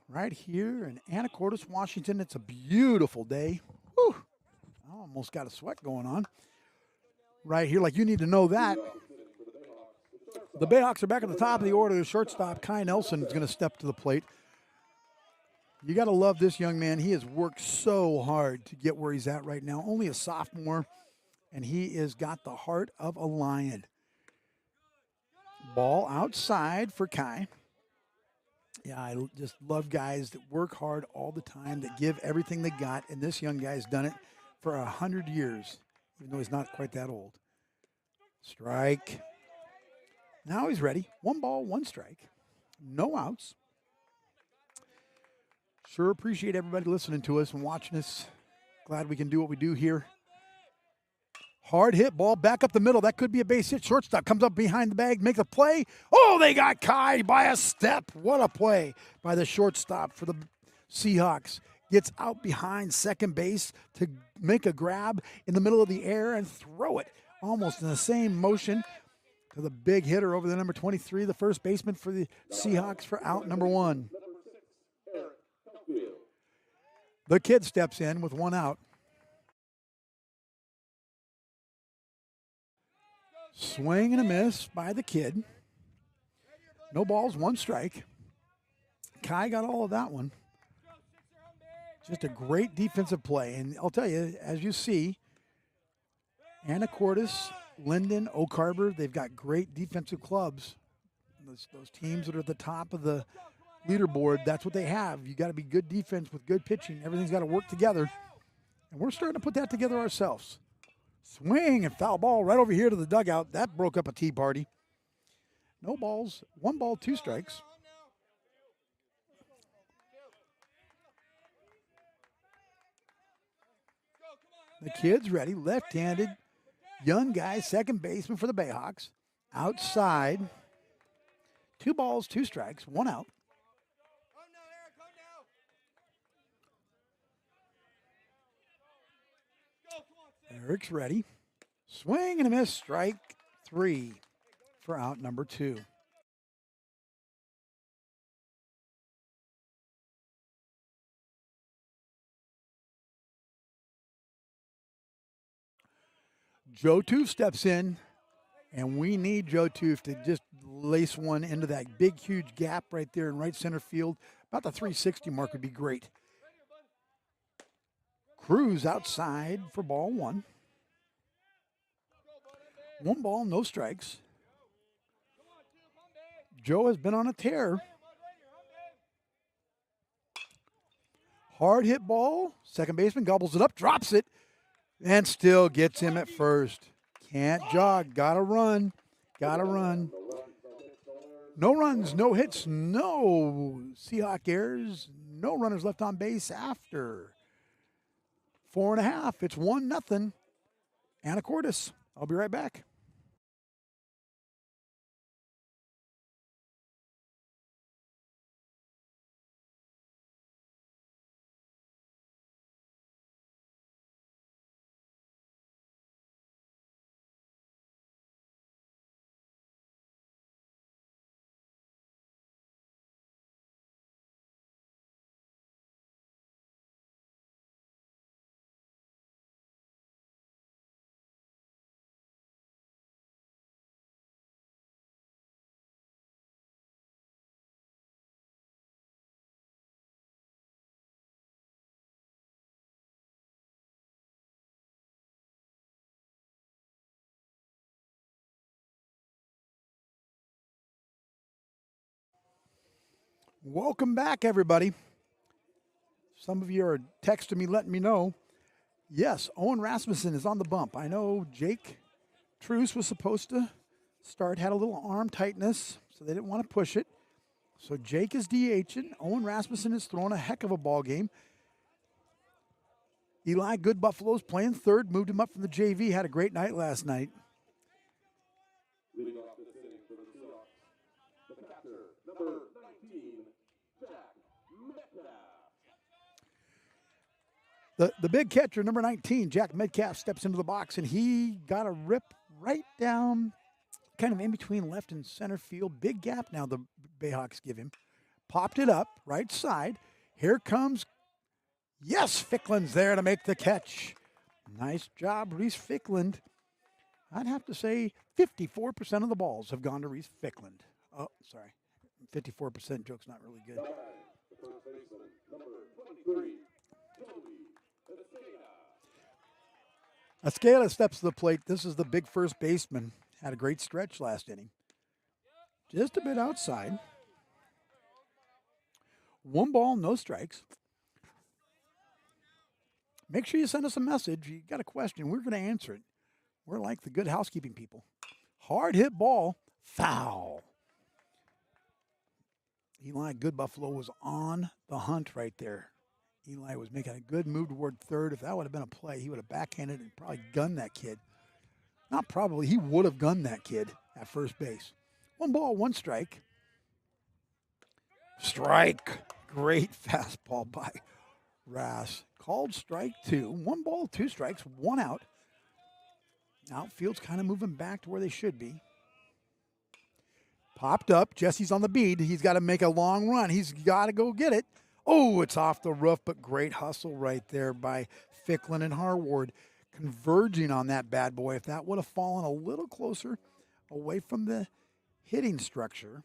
right here in Anacortes, Washington. It's a beautiful day. Whew. I almost got a sweat going on right here, like you need to know that. The Bayhawks are back at the top of the order. The shortstop, Kai Nelson, is going to step to the plate. You got to love this young man. He has worked so hard to get where he's at right now. Only a sophomore, and he has got the heart of a lion. Ball outside for Kai. Yeah, I just love guys that work hard all the time, that give everything they got, and this young guy's done it for 100 years, even though he's not quite that old. Strike. Now he's ready. 1 ball, 1 strike. No outs. Sure appreciate everybody listening to us and watching us. Glad we can do what we do here. Hard hit ball back up the middle. That could be a base hit. Shortstop comes up behind the bag, makes a play. Oh, they got Kai by a step. What a play by the shortstop for the Seahawks. Gets out behind second base to make a grab in the middle of the air and throw it almost in the same motion to the big hitter over the number 23, the first baseman for the Seahawks for out number 1. The kid steps in with 1 out. Swing and a miss by the kid. No balls, 1 strike. Kai got all of that one. Just a great defensive play. And I'll tell you, as you see, Anacortes, Linden, Oak Harbor, they've got great defensive clubs. Those teams that are at the top of the leaderboard, that's what they have. You got to be good defense with good pitching. Everything's got to work together. And we're starting to put that together ourselves. Swing and foul ball right over here to the dugout. That broke up a tea party. No balls. 1 ball, 2 strikes. The kid's ready. Left-handed. Young guy, second baseman for the Bayhawks. Outside. 2 balls, 2 strikes. 1 out. Eric's ready. Swing and a miss. Strike 3 for out number 2. Joe Toof steps in, and we need Joe Toof to just lace one into that big, huge gap right there in right center field. About the 360 mark would be great. Cruz outside for ball 1. 1 ball, no strikes. Joe has been on a tear. Hard hit ball. Second baseman gobbles it up, drops it, and still gets him at first. Can't jog. Gotta run. Gotta run. No runs, no hits, no Seahawk errors, no runners left on base after 4.5. It's 1-0. Anacortes. I'll be right back. Welcome back, everybody. Some of you are texting me, letting me know. Yes, Owen Rasmussen is on the bump. I know Jake Truce was supposed to start, had a little arm tightness, so they didn't want to push it. So Jake is DHing. Owen Rasmussen is throwing a heck of a ball game. Eli Good Buffalo's playing third, moved him up from the JV, had a great night last night. Leading off this inning for the Seahawks, the catcher, number 19, Jack Metcalf. The big catcher, number 19, Jack Metcalf, steps into the box, and he got a rip right down, kind of in between left and center field. Big gap now the Bayhawks give him. Popped it up, right side. Here comes, yes, Fickland's there to make the catch. Nice job, Reese Fickland. I'd have to say 54% of the balls have gone to Reese Fickland. Oh, sorry. 54% joke's not really good. First baseman, number 23, Escala steps to the plate. This is the big first baseman. Had a great stretch last inning. Just a bit outside. 1 ball, no strikes. Make sure you send us a message. You got a question, we're going to answer it. We're like the good housekeeping people. Hard hit ball, foul. Eli Good Buffalo was on the hunt right there. Eli was making a good move toward third. If that would have been a play, he would have backhanded and probably gunned that kid. Not probably, he would have gunned that kid at first base. 1 ball, 1 strike. Strike. Great fastball by Rass. Called strike 2. 1 ball, 2 strikes, 1 out. Outfield's kind of moving back to where they should be. Popped up. Jesse's on the beat. He's got to make a long run. He's got to go get it. Oh, it's off the roof, but great hustle right there by Fickland and Harward, converging on that bad boy. If that would have fallen a little closer away from the hitting structure,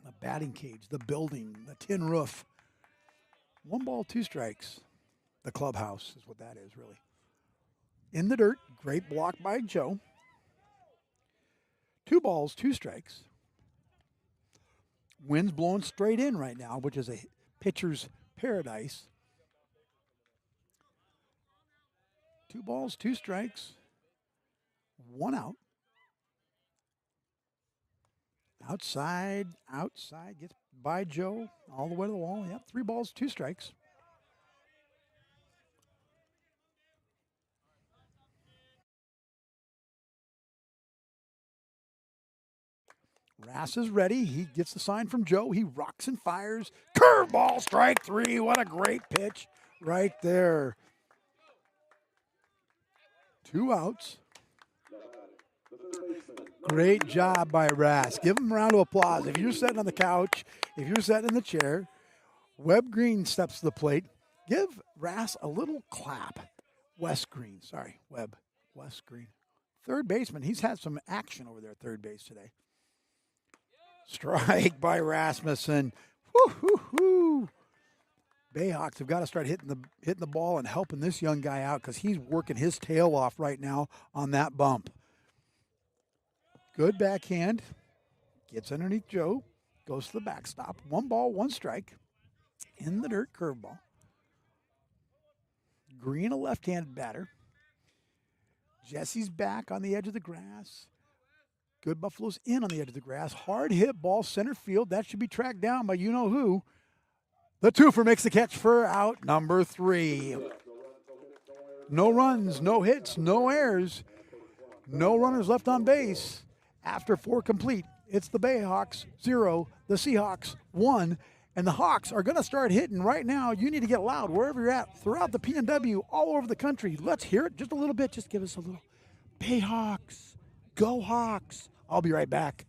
the batting cage, the building, the tin roof. 1 ball, 2 strikes. The clubhouse is what that is, really. In the dirt, great block by Joe. 2 balls, 2 strikes. Wind's blowing straight in right now, which is a pitcher's paradise. 2 balls, 2 strikes. 1 out. Outside, gets by Joe all the way to the wall. Yep, 3 balls, 2 strikes. Rass is ready. He gets the sign from Joe. He rocks and fires. Curveball, strike 3. What a great pitch right there. 2 outs. Great job by Rass. Give him a round of applause. If you're sitting on the couch, if you're sitting in the chair, Webb Green steps to the plate. Give Rass a little clap. Wes Green. Third baseman. He's had some action over there at third base today. Strike by Rasmussen. Woo-hoo-hoo. Bayhawks have got to start hitting the ball and helping this young guy out because he's working his tail off right now on that bump. Good backhand. Gets underneath Joe. Goes to the backstop. 1 ball, 1 strike. In the dirt, curveball. Green, a left-handed batter. Jesse's back on the edge of the grass. Good Buffalo's in on the edge of the grass. Hard hit ball, center field. That should be tracked down by you-know-who. The twofer makes the catch for out number 3. No runs, no hits, no errors. No runners left on base. After 4 complete, it's the Bayhawks 0, the Seahawks 1. And the Hawks are going to start hitting right now. You need to get loud wherever you're at throughout the PNW, all over the country. Let's hear it just a little bit. Just give us a little. Bayhawks, go Hawks. I'll be right back.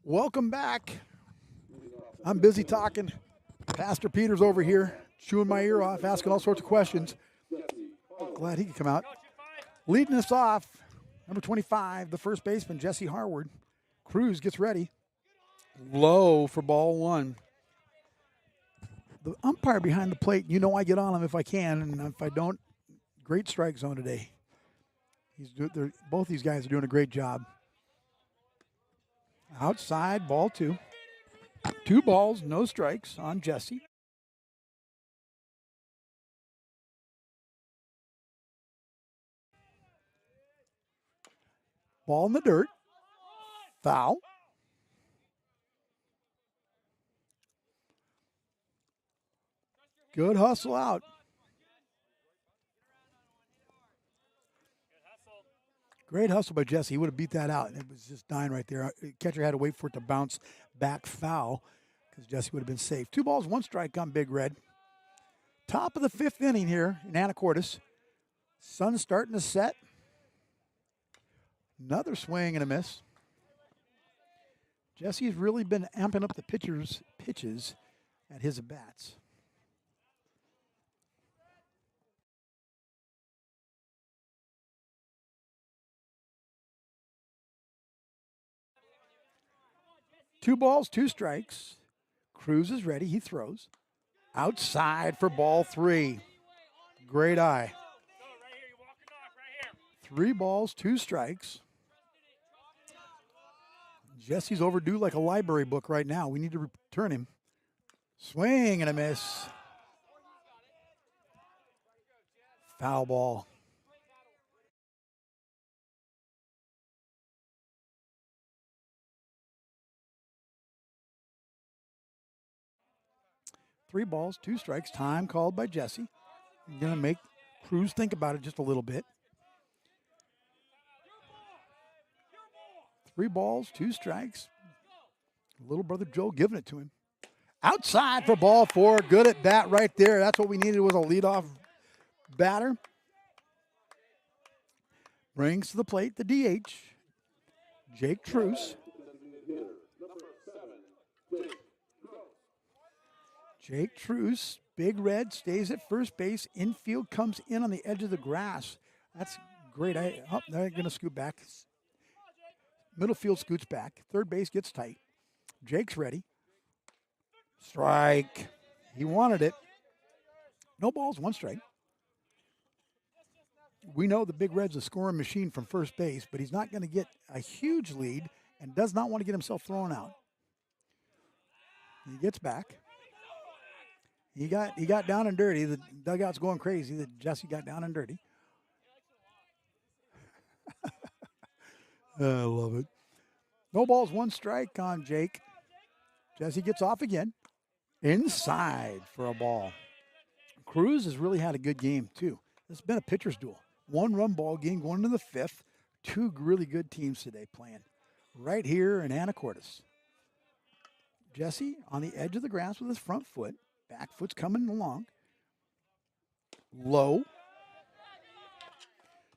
Welcome back. I'm busy talking. Pastor Peter's over here, chewing my ear off, asking all sorts of questions. Glad he could come out. Leading us off, number 25, the first baseman, Jesse Harward. Cruz gets ready. Low for ball 1. The umpire behind the plate, you know I get on him if I can, and if I don't, great strike zone today. Both these guys are doing a great job. Outside, ball 2. 2 balls, no strikes on Jesse. Ball in the dirt. Foul. Good hustle out. Great hustle by Jesse. He would have beat that out. It was just dying right there. Catcher had to wait for it to bounce back foul because Jesse would have been safe. 2 balls, 1 strike on Big Red. Top of the 5th inning here in Anacortes. Sun's starting to set. Another swing and a miss. Jesse's really been amping up the pitcher's pitches at his at-bats. 2 balls, 2 strikes. Cruz is ready. He throws. Outside for ball 3. Great eye. 3 balls, 2 strikes. Jesse's overdue like a library book right now. We need to return him. Swing and a miss. Foul ball. Three balls, 2 strikes. Time called by Jesse. Going to make Cruz think about it just a little bit. 3 balls, 2 strikes. Little brother Joe giving it to him. Outside for ball 4. Good at bat right there. That's what we needed, was a leadoff batter. Brings to the plate the DH, Jake Truce. Jake Truce, Big Red, stays at first base. Infield comes in on the edge of the grass. That's great. They're going to scoot back. Middle field scoots back. Third base gets tight. Jake's ready. Strike. He wanted it. No balls, 1 strike. We know the Big Red's a scoring machine from first base, but he's not going to get a huge lead and does not want to get himself thrown out. He gets back. He got down and dirty. The dugout's going crazy. Jesse got down and dirty. I love it. No balls, 1 strike on Jake. Jesse gets off again. Inside for a ball. Cruz has really had a good game, too. It's been a pitcher's duel. 1-run ball game going into the 5th. 2 really good teams today playing right here in Anacortes. Jesse on the edge of the grass with his front foot. Back foot's coming along. Low.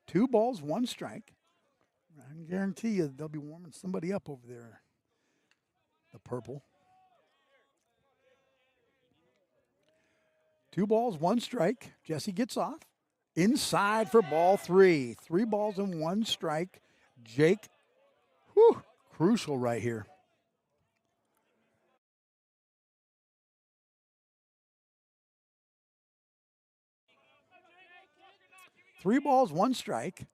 2 balls, 1 strike. I can guarantee you they'll be warming somebody up over there. The purple. 2 balls, 1 strike. Jesse gets off. Inside for ball 3. 3 balls and 1 strike. Jake, crucial right here. Three balls, 1 strike.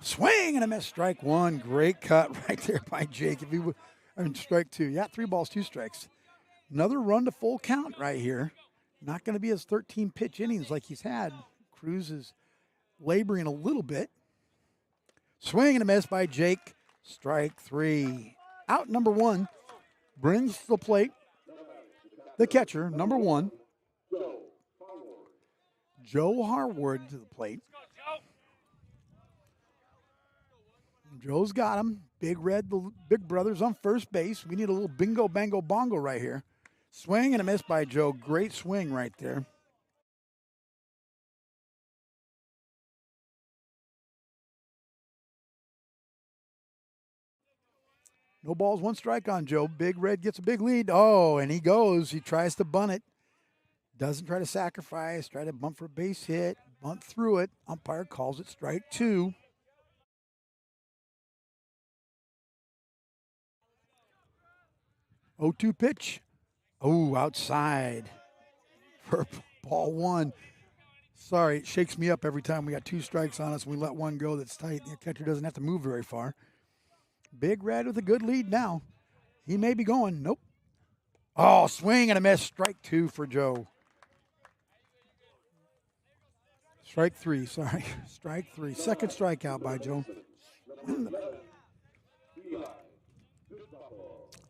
Swing and a miss. Strike 1. Great cut right there by Jake. Strike 2. Yeah, 3 balls, 2 strikes. Another run to full count right here. Not going to be his 13 pitch innings like he's had. Cruz is laboring a little bit. Swing and a miss by Jake. Strike 3. Out number 1. Brings to the plate the catcher, number 1. Joe Harward to the plate. Joe's got him. Big Red, the big brother's on first base. We need a little bingo, bango, bongo right here. Swing and a miss by Joe. Great swing right there. No balls, 1 strike on Joe. Big Red gets a big lead. Oh, and he goes. He tries to bunt it. Doesn't try to sacrifice. Try to bunt for a base hit. Bunt through it. Umpire calls it strike 2. Oh, 2 pitch. Oh, outside for ball 1. Sorry, it shakes me up every time we got 2 strikes on us and we let 1 go that's tight. The catcher doesn't have to move very far. Big Red with a good lead now. He may be going. Nope. Oh, swing and a miss. Strike 2 for Joe. Strike 3, sorry. Strike 3. Second strikeout by Joe.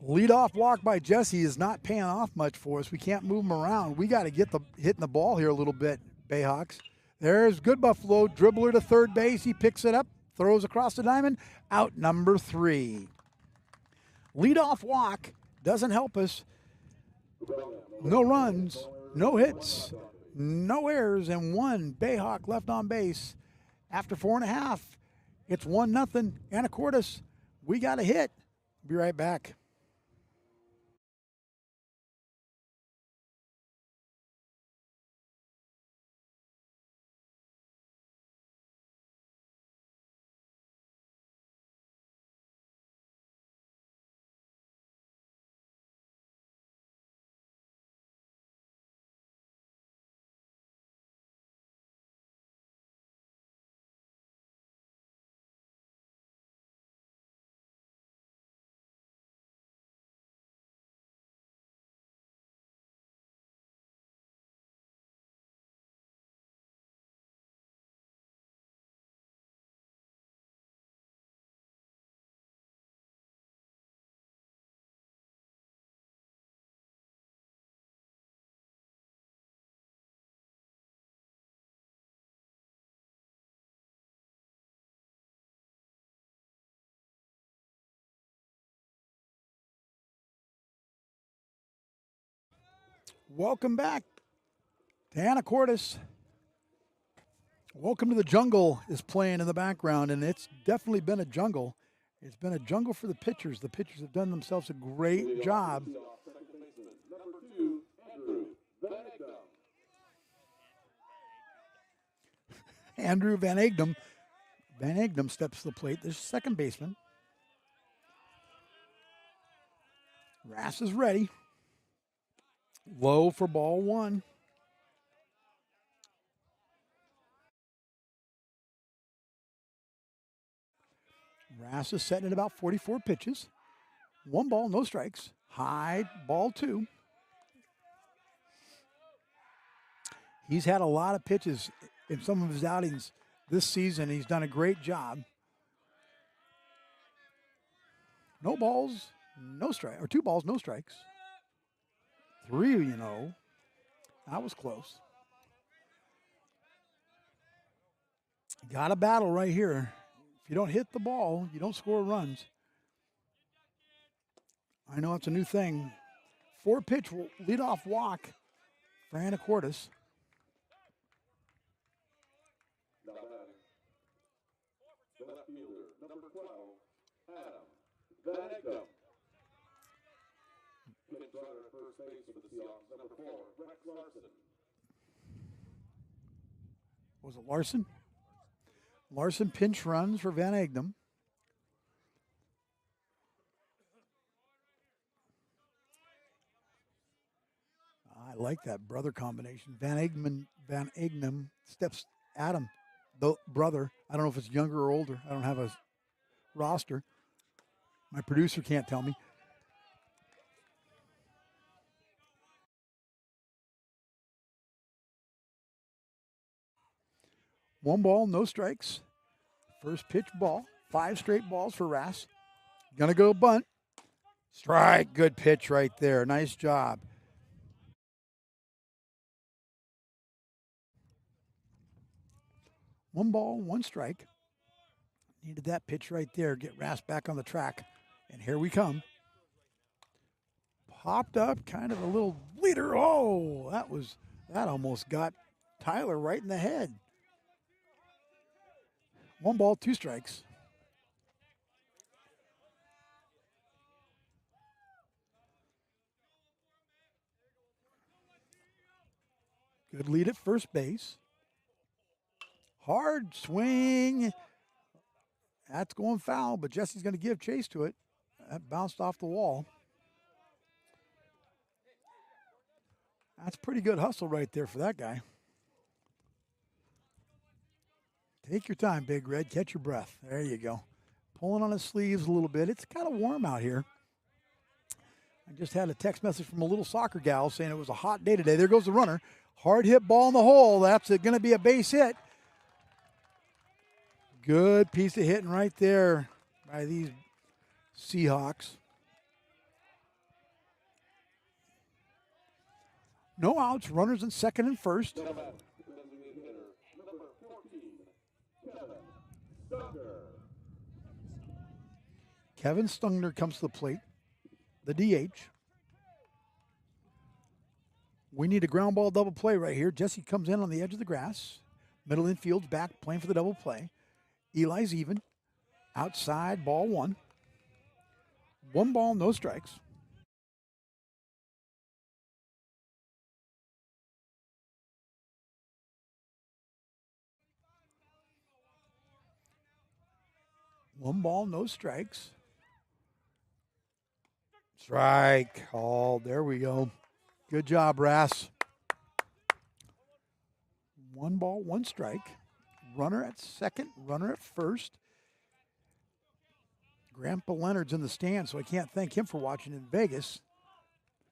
Leadoff walk by Jesse is not paying off much for us. We can't move him around. We got to get hitting the ball here a little bit, Bayhawks. There's Good Buffalo, dribbler to third base. He picks it up, throws across the diamond. Out number 3. Leadoff walk doesn't help us. No runs, no hits, no errors, and 1 Bayhawk left on base. After 4.5, it's 1-0. Anacortes, we got a hit. Be right back. Welcome back to Anacortes. Welcome to the Jungle is playing in the background, and it's definitely been a jungle. It's been a jungle for the pitchers. The pitchers have done themselves a great job. Andrew Van Egdom. Van Egdom steps to the plate. There's second baseman. Rass is ready. Low for ball one. Rass is setting at about 44 pitches. 1 ball, no strikes. High, ball 2. He's had a lot of pitches in some of his outings this season. He's done a great job. No balls, no strike, or 2 balls, no strikes. 3, you know. That was close. Got a battle right here. If you don't hit the ball, you don't score runs. I know it's a new thing. 4-pitch leadoff walk for Anacortes. Was it Larson? Larson pinch runs for Van Egdom. I like that brother combination. Van Egdom steps at him. The brother. I don't know if it's younger or older. I don't have a roster. My producer can't tell me. One ball, no strikes. First pitch ball. 5 straight balls for Rass. Gonna go bunt. Strike. Good pitch right there. Nice job. One ball, 1 strike. Needed that pitch right there. Get Rass back on the track. And here we come. Popped up, kind of a little bleeder. Oh, that almost got Tyler right in the head. 1 ball, 2 strikes. Good lead at first base. Hard swing. That's going foul, but Jesse's going to give chase to it. That bounced off the wall. That's pretty good hustle right there for that guy. Take your time, Big Red. Catch your breath. There you go. Pulling on his sleeves a little bit. It's kind of warm out here. I just had a text message from a little soccer gal saying it was a hot day today. There goes the runner. Hard hit ball in the hole. That's going to be a base hit. Good piece of hitting right there by these Seahawks. No outs, runners in second and first. Kevin Stungner comes to the plate, the DH. We need a ground ball double play right here. Jesse comes in on the edge of the grass. Middle infield's back, playing for the double play. Eli's even. Outside, ball 1. 1 ball, no strikes. One ball, no strikes. Strike. Oh, there we go. Good job, Rass. 1 ball, 1 strike. Runner at second, runner at first. Grandpa Leonard's in the stand, so I can't thank him for watching in Vegas.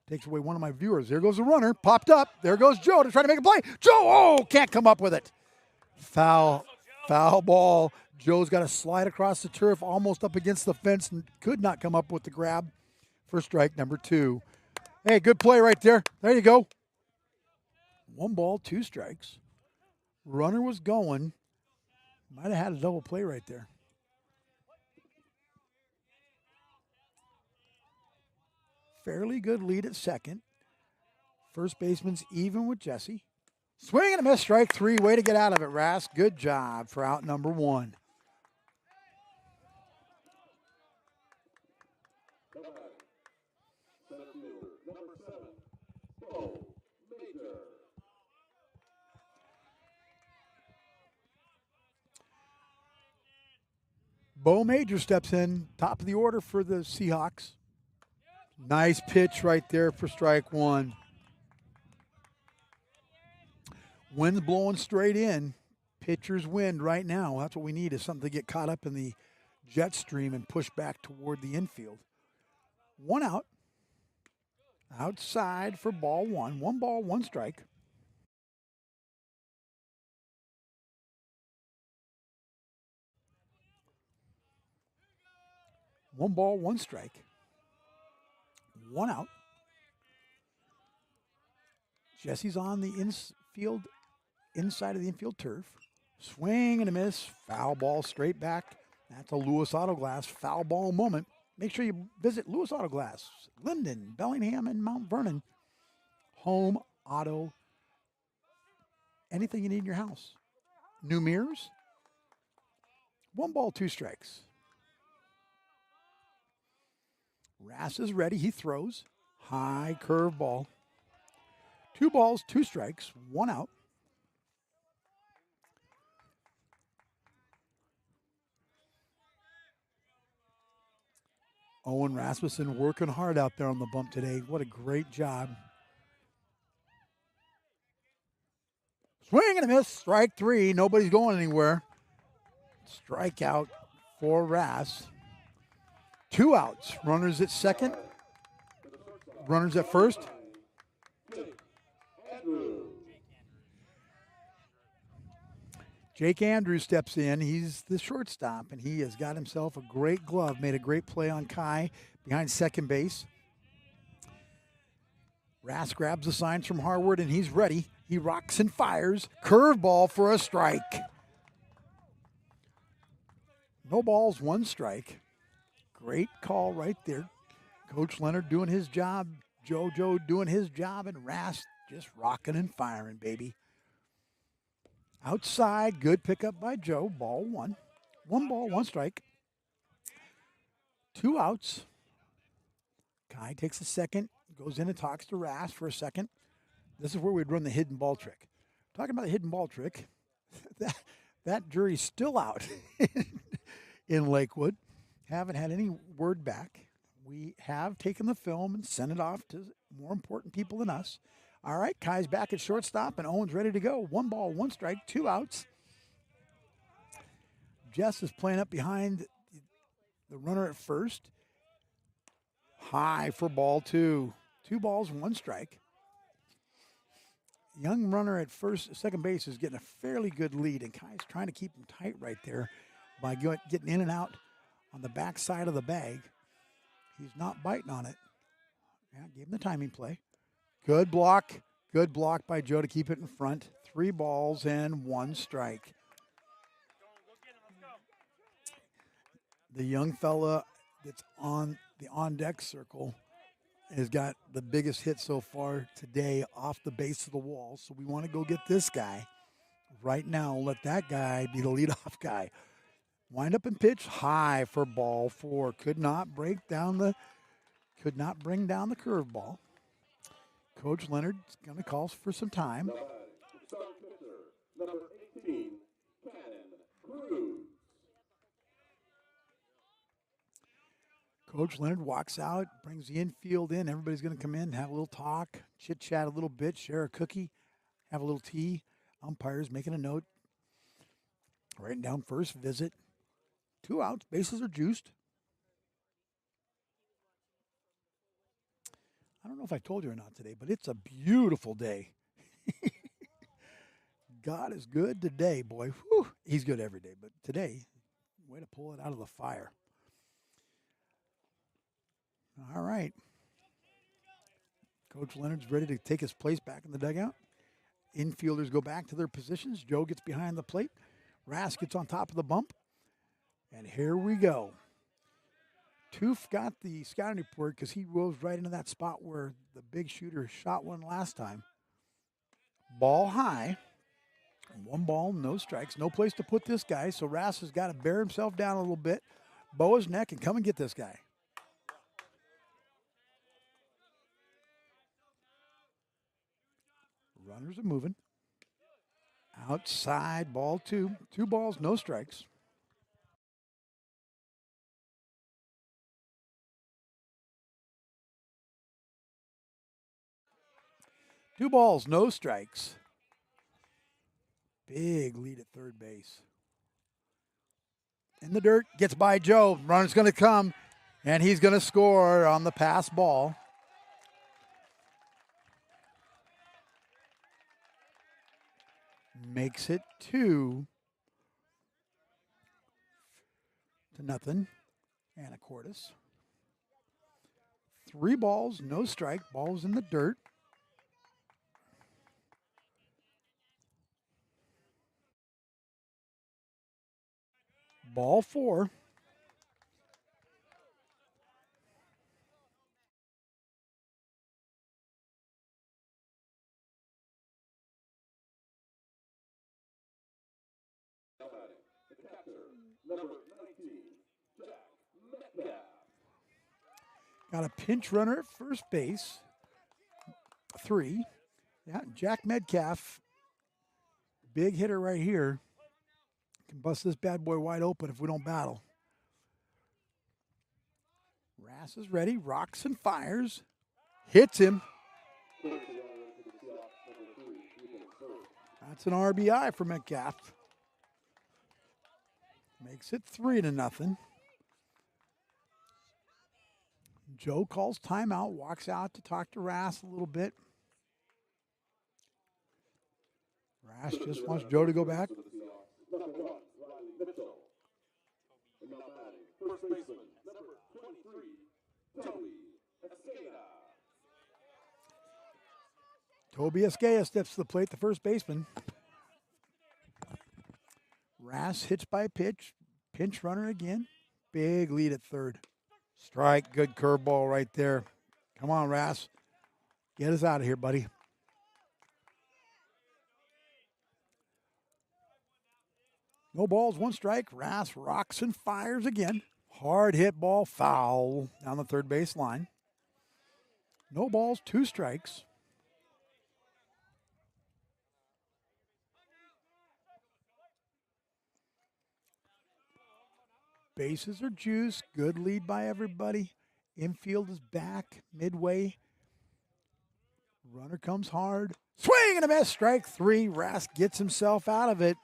Takes away one of my viewers. There goes the runner. Popped up. There goes Joe to try to make a play. Joe, oh, can't come up with it. Foul ball. Joe's got to slide across the turf, almost up against the fence, and could not come up with the grab for strike number 2. Hey, good play right there. There you go. 1 ball, 2 strikes. Runner was going. Might have had a double play right there. Fairly good lead at second. First baseman's even with Jesse. Swing and a miss, strike three. Way to get out of it, Rask. Good job for out number one. Bo Major steps in, top of the order for the Seahawks. Nice pitch right there for strike one. Wind's blowing straight in. Pitcher's wind right now. That's what we need, is something to get caught up in the jet stream and push back toward the infield. One out. Outside for ball one. 1 ball, 1 strike. One ball, 1 strike. 1 out. Jesse's on the infield, inside of the infield turf. Swing and a miss. Foul ball straight back. That's a Lewis Auto Glass foul ball moment. Make sure you visit Lewis Auto Glass, Linden, Bellingham, and Mount Vernon. Home, auto, anything you need in your house. New mirrors. 1 ball, 2 strikes. Rass is ready. He throws. High curve ball. 2 balls, 2 strikes, 1 out. Owen Rasmussen working hard out there on the bump today. What a great job. Swing and a miss. Strike three. Nobody's going anywhere. Strikeout for Rass. 2 outs. Runners at second. Runners at first. Jake Andrews steps in. He's the shortstop, and he has got himself a great glove. Made a great play on Kai behind second base. Rass grabs the signs from Harward, and he's ready. He rocks and fires. Curveball for a strike. No balls, 1 strike. Great call right there. Coach Leonard doing his job. JoJo doing his job, and Rass just rocking and firing, baby. Outside, good pickup by Joe. Ball 1. 1 ball, 1 strike. 2 outs. Kai takes a second, goes in and talks to Rass for a second. This is where we'd run the hidden ball trick. Talking about the hidden ball trick, that jury's still out in Lakewood. Haven't had any word back. We have taken the film and sent it off to more important people than us. All right, Kai's back at shortstop, and Owen's ready to go. 1 ball, 1 strike, 2 outs. Jess is playing up behind the runner at first. High for ball 2. 2 balls, 1 strike. Young runner at second base is getting a fairly good lead, and Kai's trying to keep him tight right there by getting in and out on the back side of the bag. He's not biting on it. Yeah, gave him the timing play. Good block. Good block by Joe to keep it in front. 3 balls and 1 strike. The young fella that's on the on-deck circle has got the biggest hit so far today off the base of the wall. So we want to go get this guy right now. Let that guy be the leadoff guy. Wind up and pitch high for ball 4. Could not bring down the curveball. Coach Leonard's going to call for some time. Number 18, Cruz. Coach Leonard walks out, brings the infield in. Everybody's going to come in, have a little talk, chit-chat a little bit, share a cookie, have a little tea. Umpires making a note. Writing down first visit. 2 outs, bases are juiced. I don't know if I told you or not today, but it's a beautiful day. God is good today, boy. Whew. He's good every day, but today, way to pull it out of the fire. All right. Coach Leonard's ready to take his place back in the dugout. Infielders go back to their positions. Joe gets behind the plate. Rass gets on top of the bump. And here we go. Toof got the scouting report because he rose right into that spot where the big shooter shot one last time. Ball high. 1 ball, no strikes. No place to put this guy, so Rass has got to bear himself down a little bit, bow his neck, and come and get this guy. Runners are moving. Outside, ball 2. 2 balls, no strikes. Two balls, no strikes. Big lead at third base. In the dirt, gets by Joe. Runner's going to come, and he's going to score on the pass ball. Makes it 2-0. Anacortes. 3 balls, no strike. Ball's in the dirt. Ball 4. Got a pinch runner at first base. 3. Yeah, Jack Metcalf, big hitter right here. Can bust this bad boy wide open if we don't battle. Rass is ready, rocks and fires. Hits him. That's an RBI for Metcalf. Makes it 3-0. Joe calls timeout, walks out to talk to Rass a little bit. Rass just wants Joe to go back. First baseman, number 23, Toby Escaya steps to the plate, the first baseman. Rass hits by pitch, pinch runner again. Big lead at third. Strike, good curveball right there. Come on, Rass. Get us out of here, buddy. No balls, 1 strike. Rass rocks and fires again. Hard hit ball, foul down the third base line. No balls, 2 strikes. Bases are juiced. Good lead by everybody. Infield is back midway. Runner comes hard. Swing and a miss. Strike 3. Rass gets himself out of it.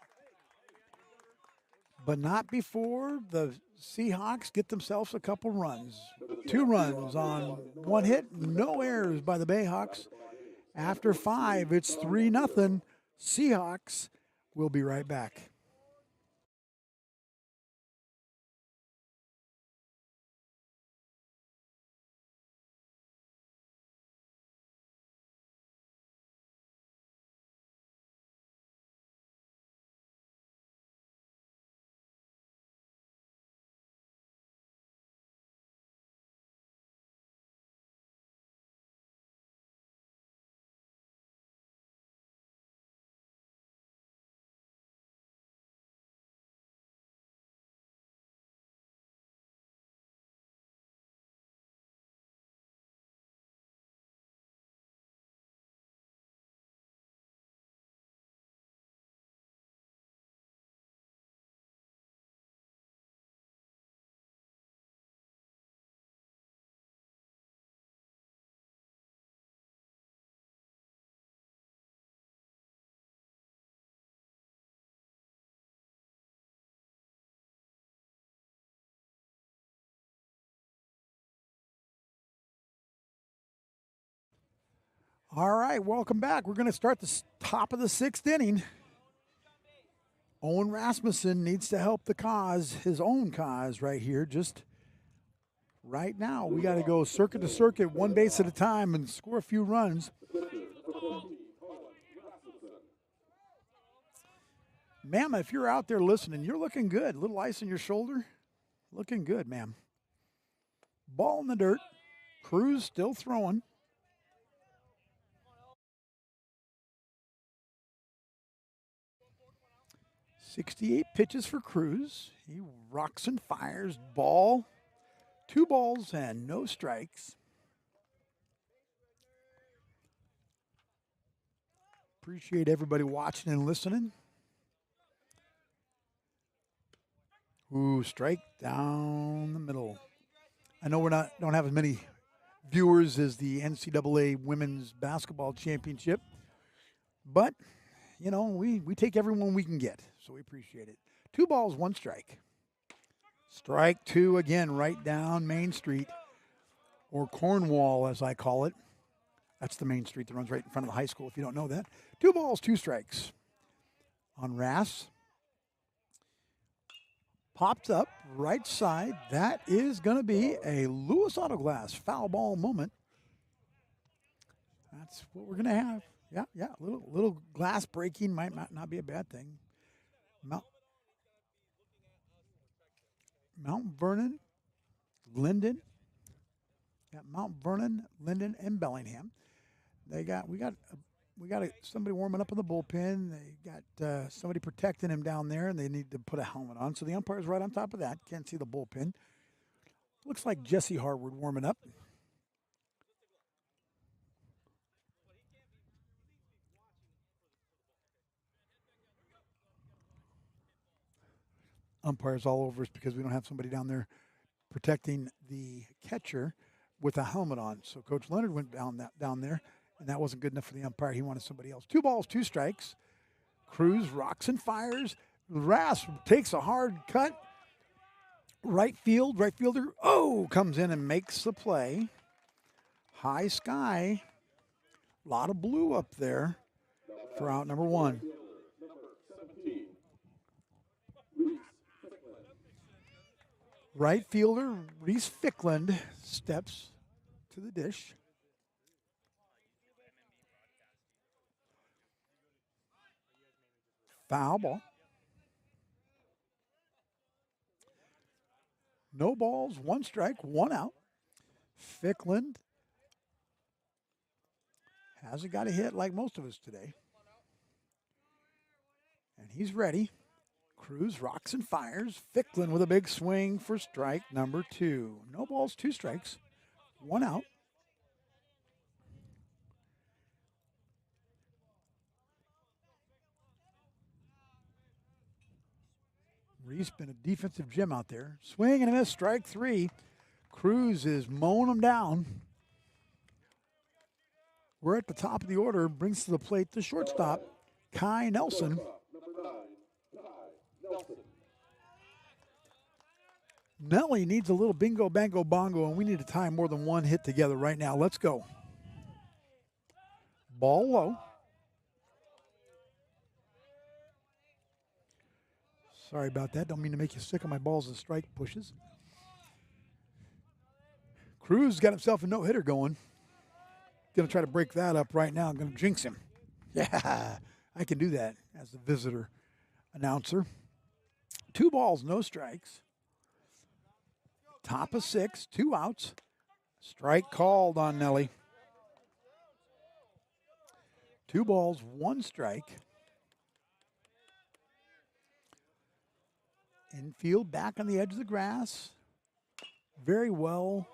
But not before the Seahawks get themselves a couple runs. 2 runs on 1 hit. No errors by the Bayhawks. After 5, it's 3-0. Seahawks will be right back. All right, welcome back. We're going to start the top of the 6th inning. Owen Rasmussen needs to help the cause, his own cause right here. Just right now, we got to go circuit to circuit, 1 base at a time, and score a few runs. Ma'am, if you're out there listening, you're looking good. Little ice on your shoulder. Looking good, ma'am. Ball in the dirt. Cruz still throwing. .68 pitches for Cruz. He rocks and fires. Ball. 2 balls and no strikes. Appreciate everybody watching and listening. Ooh, strike down the middle. I know don't have as many viewers as the NCAA Women's Basketball Championship, but you know we take everyone we can get, so we appreciate it. 2 balls, 1 strike. Strike 2 again, right down Main Street, or Cornwall as I call it. That's the main street that runs right in front of the high school, if you don't know that. 2 balls, 2 strikes. On Rass. Popped up, right side. That is going to be a Lewis Autoglass foul ball moment. That's what we're going to have. Yeah. Little glass breaking might not be a bad thing. Mount Vernon, Linden. Got Mount Vernon, Linden, and Bellingham. We got somebody warming up in the bullpen. They got somebody protecting him down there, and they need to put a helmet on. So the umpire's right on top of that. Can't see the bullpen. Looks like Jesse Harwood warming up. Umpires all over us because we don't have somebody down there protecting the catcher with a helmet on. So Coach Leonard went down there, and that wasn't good enough for the umpire. He wanted somebody else. 2 balls, 2 strikes. Cruz rocks and fires. Rass takes a hard cut. Right fielder, comes in and makes the play. High sky. A lot of blue up there for out number 1. Right fielder Reese Fickland steps to the dish. Foul ball. No balls, 1 strike, 1 out. Fickland hasn't got a hit like most of us today. And he's ready. Cruz rocks and fires. Fickland with a big swing for strike number 2. No balls, 2 strikes, 1 out. Reese been a defensive gem out there. Swing and a miss, strike 3. Cruz is mowing him down. We're at the top of the order. Brings to the plate the shortstop, Kai Nelson. Nelly needs a little bingo, bango, bongo, and we need to tie more than 1 hit together right now. Let's go. Ball low. Sorry about that. Don't mean to make you sick of my balls and strike pushes. Cruz got himself a no-hitter going. Going to try to break that up right now. I'm going to jinx him. Yeah, I can do that as the visitor announcer. 2 balls, no strikes. Top of 6, 2 outs. Strike called on Nelly. 2 balls, 1 strike. Infield back on the edge of the grass. Very well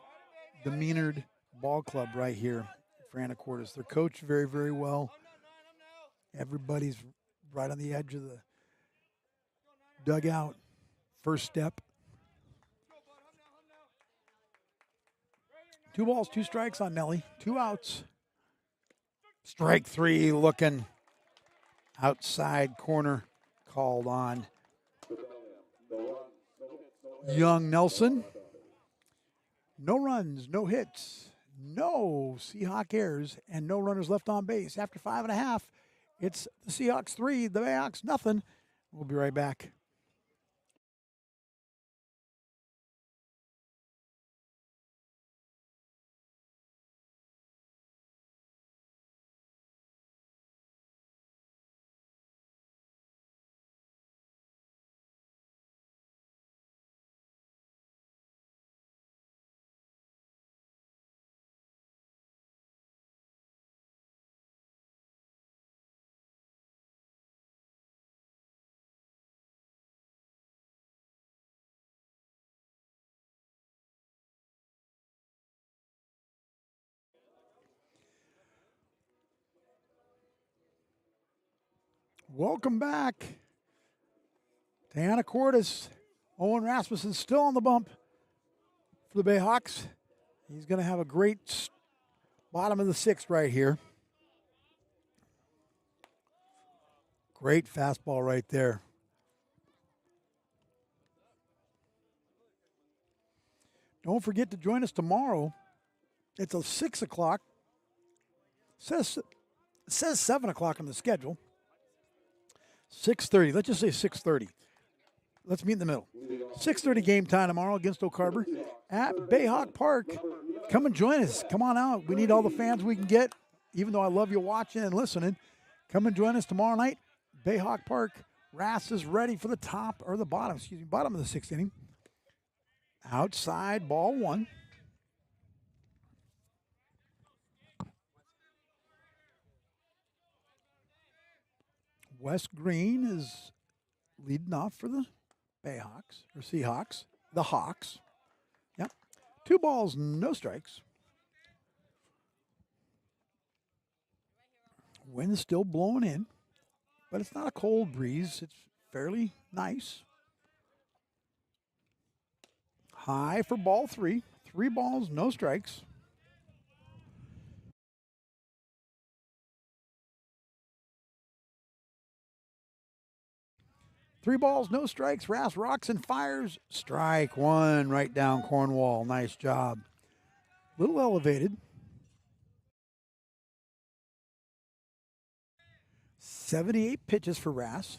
demeanored ball club right here for Anacortes. They're coached very, very well. Everybody's right on the edge of the dugout. First step. 2 balls, 2 strikes on Nelly. 2 outs. Strike 3 looking outside corner called on young Nelson. No runs, no hits, no Seahawk errors, and no runners left on base. After 5.5, it's the Seahawks 3, the Bayhawks nothing. We'll be right back. Welcome back to Anacortes. Owen Rasmussen still on the bump for the Bayhawks. He's going to have a great bottom of the sixth right here. Great fastball right there. Don't forget to join us tomorrow. It's a 6 o'clock. It says 7 o'clock on the schedule. 6:30. Let's just say 6:30. Let's meet in the middle. 6:30 game time tomorrow against Oak Harbor at Bayhawk Park. Come and join us. Come on out. We need all the fans we can get, even though I love you watching and listening. Come and join us tomorrow night, Bayhawk Park. Rass is ready for the bottom of the sixth inning. Outside, ball one. Wes Green is leading off for the Bayhawks, or Seahawks, the Hawks. Yep. 2 balls, no strikes. Wind's still blowing in, but it's not a cold breeze. It's fairly nice. High for ball 3. 3 balls, no strikes. Three balls, no strikes. Rass rocks and fires. Strike one right down Cornwall. Nice job. Little elevated. 78 pitches for Rass.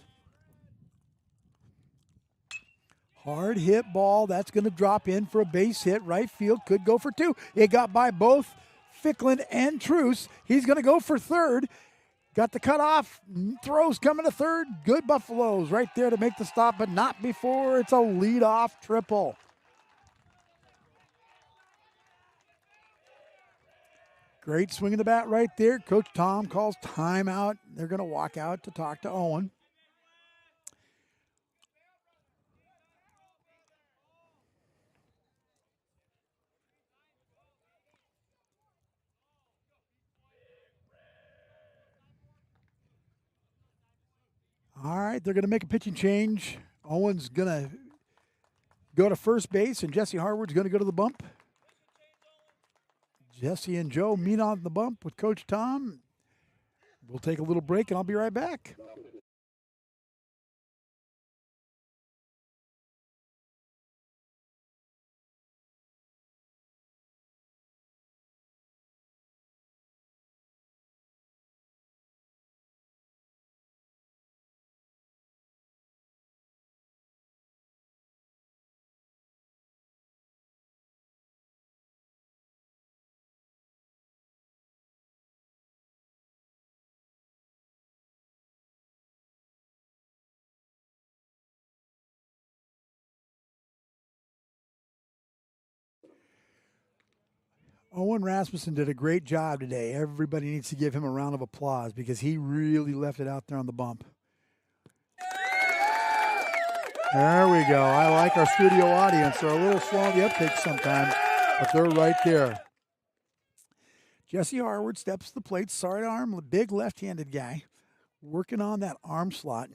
Hard hit ball. That's going to drop in for a base hit. Right field could go for 2. It got by both Ficklin and Truce. He's going to go for third. Got the cutoff. Throws coming to third. Good Buffaloes right there to make the stop, but not before it's a leadoff triple. Great swing of the bat right there. Coach Tom calls timeout. They're going to walk out to talk to Owen. All right, they're going to make a pitching change. Owen's going to go to first base, and Jesse Harward's going to go to the bump. Jesse and Joe meet on the bump with Coach Tom. We'll take a little break, and I'll be right back. Owen Rasmussen did a great job today. Everybody needs to give him a round of applause because he really left it out there on the bump. There we go. I like our studio audience. They're a little slow on the uptake sometimes, but they're right there. Jesse Harward steps to the plate. Sidearm, big left-handed guy, working on that arm slot.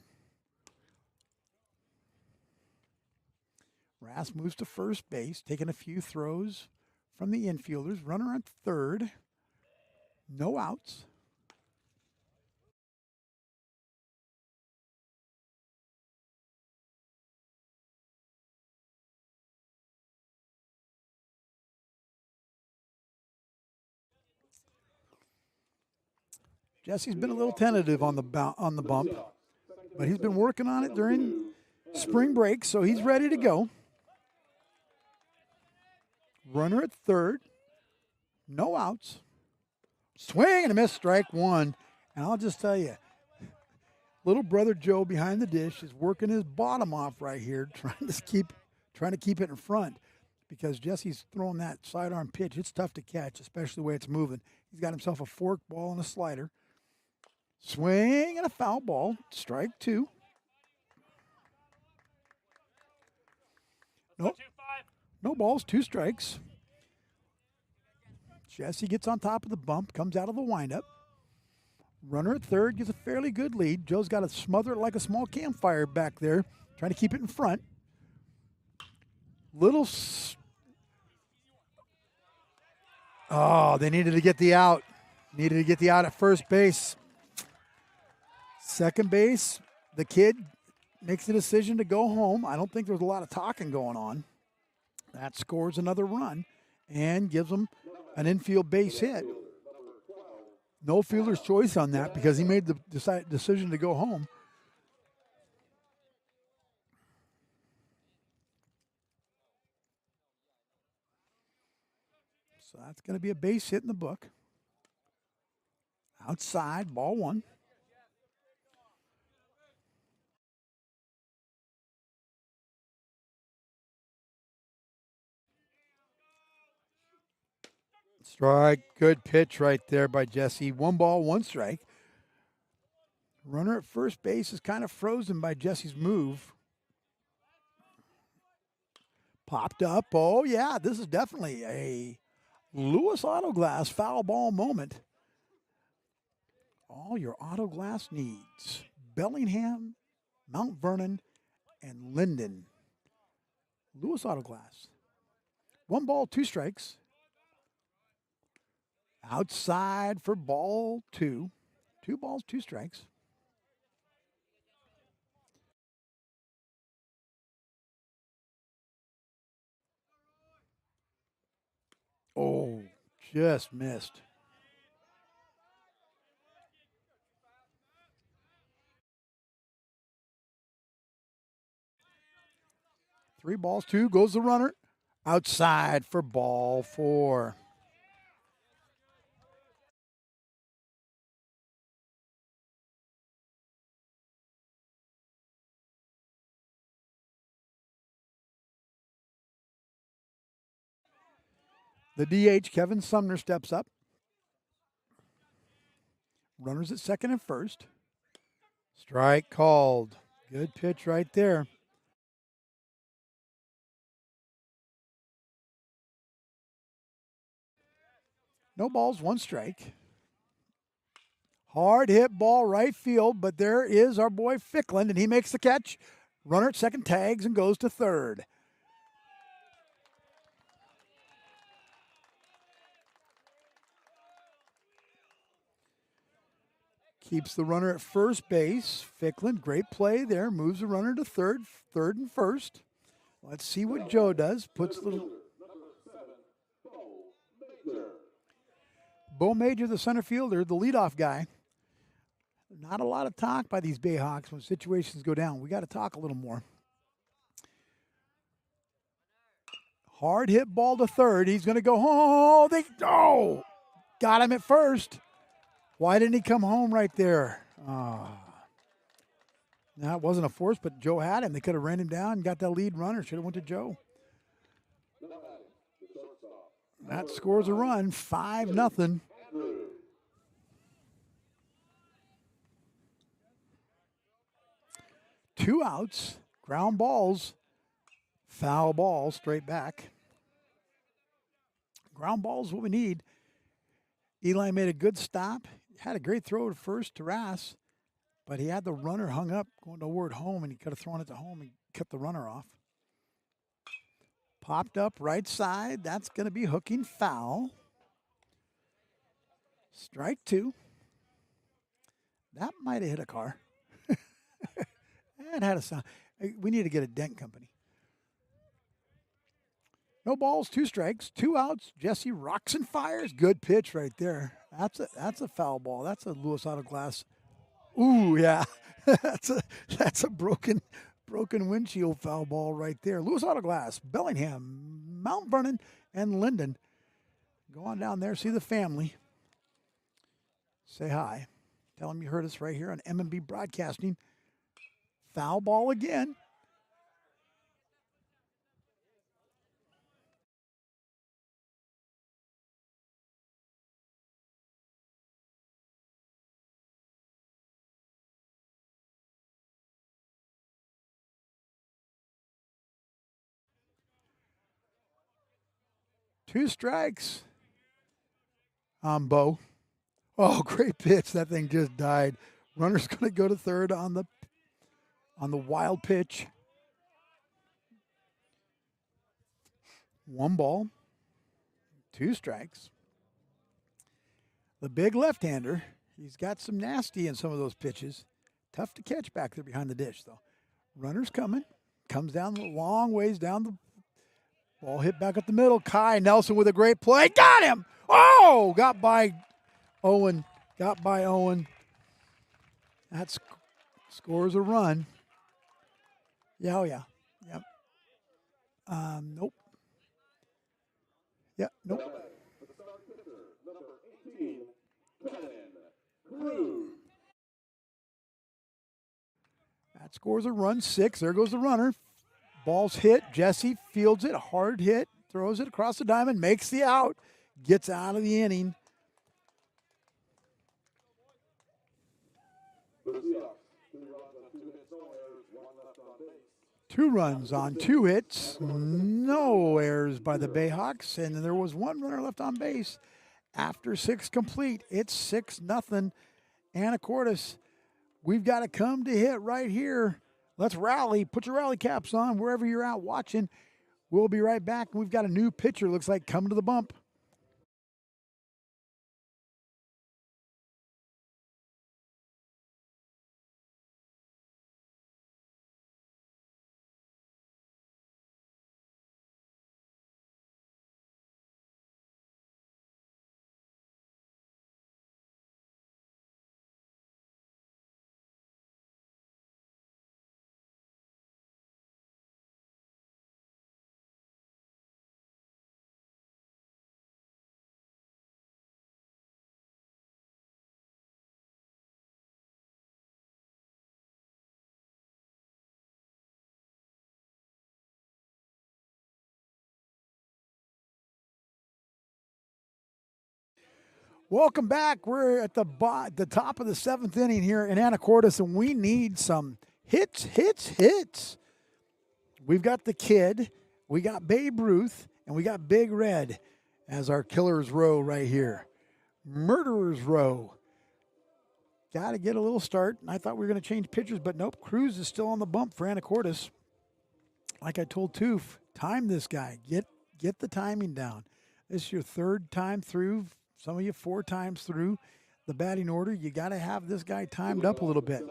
Rass moves to first base, taking a few throws from the infielders. Runner on third. No outs. Jesse's been a little tentative on the bump, but he's been working on it during spring break, so he's ready to go. Runner at third. No outs. Swing and a miss, strike one. And I'll just tell you, little brother Joe behind the dish is working his bottom off right here, trying to keep it in front, because Jesse's throwing that sidearm pitch. It's tough to catch, especially the way it's moving. He's got himself a fork ball and a slider. Swing and a foul ball. Strike two. Nope. No balls, 2 strikes. Jesse gets on top of the bump, comes out of the windup. Runner at third gets a fairly good lead. Joe's got to smother it like a small campfire back there, trying to keep it in front. Oh, they needed to get the out. Needed to get the out at first base. Second base, the kid makes the decision to go home. I don't think there was a lot of talking going on. That scores another run and gives them an infield base hit. No fielder's choice on that because he made the decision to go home. So that's going to be a base hit in the book. Outside, ball one. Strike. Good pitch right there by Jesse. 1 ball, 1 strike. Runner at first base is kind of frozen by Jesse's move. Popped up. Oh, yeah, this is definitely a Lewis Autoglass foul ball moment. All your Autoglass needs. Bellingham, Mount Vernon, and Linden. Lewis Autoglass. 1 ball, 2 strikes. Outside for ball 2. 2 balls, 2 strikes. Oh, just missed. Three balls, 2 goes the runner. Outside for ball 4. The DH, Kevin Sumner, steps up. Runners at second and first. Strike called. Good pitch right there. No balls, 1 strike. Hard hit ball right field, but there is our boy Ficklin, and he makes the catch. Runner at second tags and goes to third. Keeps the runner at first base. Ficklin, great play there. Moves the runner to third and first. Let's see what Joe does. Puts a little. Bo Major, the center fielder, the leadoff guy. Not a lot of talk by these Bayhawks when situations go down. We got to talk a little more. Hard hit ball to third. He's going to go home. Got him at first. Why didn't he come home right there? Now, it wasn't a force, but Joe had him. They could have ran him down and got that lead runner. Should have went to Joe. That scores a run, 5-0. Two outs, ground balls, foul ball, straight back. Ground ball is what we need. Eli made a good stop. Had a great throw to first to Rass, but he had the runner hung up going toward home, and he could have thrown it to home and cut the runner off. Popped up right side. That's going to be hooking foul. Strike 2. That might have hit a car. That had a sound. We need to get a dent company. No balls, 2 strikes, 2 outs. Jesse rocks and fires. Good pitch right there. That's a foul ball. That's a Lewis Autoglass. Ooh, yeah. that's a broken windshield foul ball right there. Lewis Autoglass, Bellingham, Mount Vernon, and Linden. Go on down there, see the family. Say hi. Tell them you heard us right here on M&B Broadcasting. Foul ball again. Two strikes on Bo. Oh, great pitch. That thing just died. Runner's going to go to third on the wild pitch. 1 ball, 2 strikes. The big left-hander, he's got some nasty in some of those pitches. Tough to catch back there behind the dish, though. Runner's coming. Comes down the long ways down the ball, hit back up the middle. Kai Nelson with a great play. Got him! Oh! Got by Owen. That scores a run. Yeah, oh yeah. Yep. Nope. Yeah, nope. That scores a run, 6. There goes the runner. Ball's hit. Jesse fields it. Hard hit. Throws it across the diamond. Makes the out. Gets out of the inning. Two runs on 2 hits. No errors by the Bayhawks. And there was 1 runner left on base. After 6 complete, it's 6-0. Anacortes, we've got to come to hit right here. Let's rally. Put your rally caps on wherever you're out watching. We'll be right back. We've got a new pitcher, looks like, coming to the bump. Welcome back. We're at the top of the 7th inning here in Anacortes, and we need some hits. We've got the Kid, we got Babe Ruth, and we got Big Red as our killer's row right here. Murderer's row. Got to get a little start. I thought we were going to change pitchers, but nope. Cruz is still on the bump for Anacortes. Like I told Toof, time this guy. Get the timing down. This is your 3rd time through. Some of you 4 times through the batting order. You got to have this guy timed up a little bit.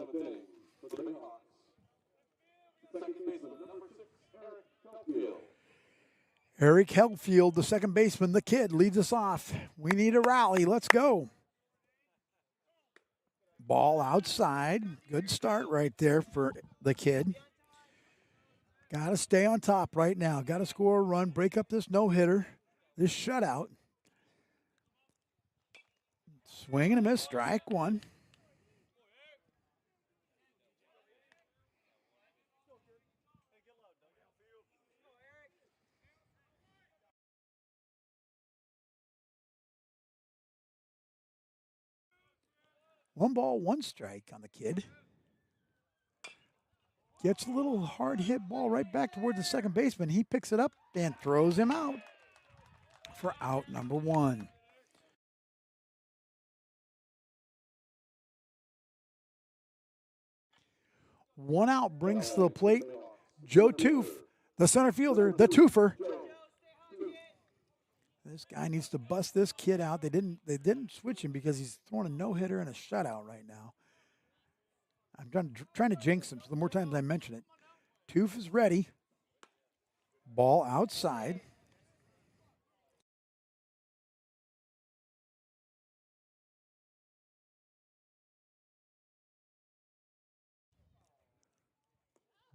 Eric Helfield, the second baseman, the Kid, leads us off. We need a rally. Let's go. Ball outside. Good start right there for the Kid. Got to stay on top right now. Got to score a run, break up this no-hitter, this shutout. Swing and a miss, strike 1. One ball, 1 strike on the Kid. Gets a little hard hit ball right back toward the second baseman. He picks it up and throws him out for out number 1. One out brings to the plate Joe Toof, the center fielder, the Toofer. This guy needs to bust this kid out. They didn't switch him because he's throwing a no-hitter and a shutout right now. I'm trying to jinx him, so the more times I mention it. Toof is ready. Ball outside.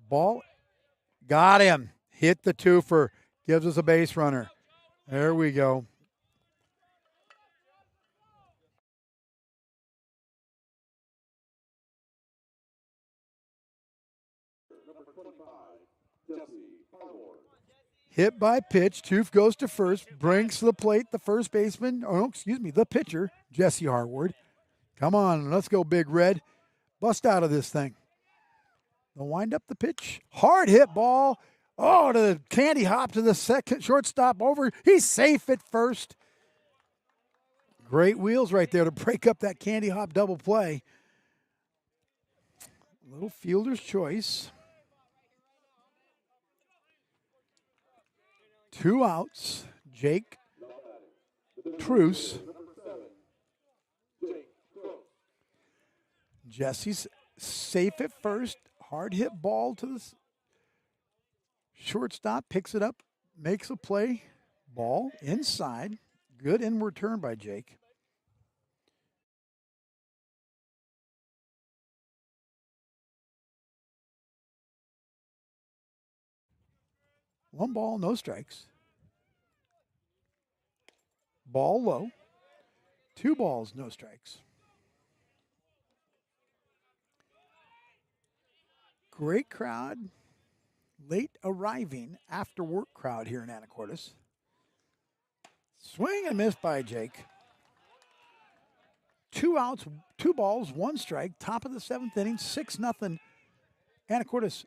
Ball, got him. Hit the Toofer. Gives us a base runner. There we go. Hit by pitch. Toof goes to first. Brings to the plate the first baseman. Oh, excuse me, the pitcher, Jesse Harward. Come on, let's go, Big Red. Bust out of this thing. They'll wind up the pitch. Hard hit ball. Oh, to the candy hop to the second shortstop over. He's safe at first. Great wheels right there to break up that candy hop double play. Little fielder's choice. 2 outs. Jake Truce. Jesse's safe at first. Hard hit ball to the shortstop. Picks it up. Makes a play. Ball inside. Good inward turn by Jake. One ball, no strikes. Ball low. 2 balls, no strikes. Great crowd. Late arriving after work crowd here in Anacortes. Swing and miss by Jake. 2 outs, 2 balls, 1 strike. Top of the 7th inning, 6-0 Anacortes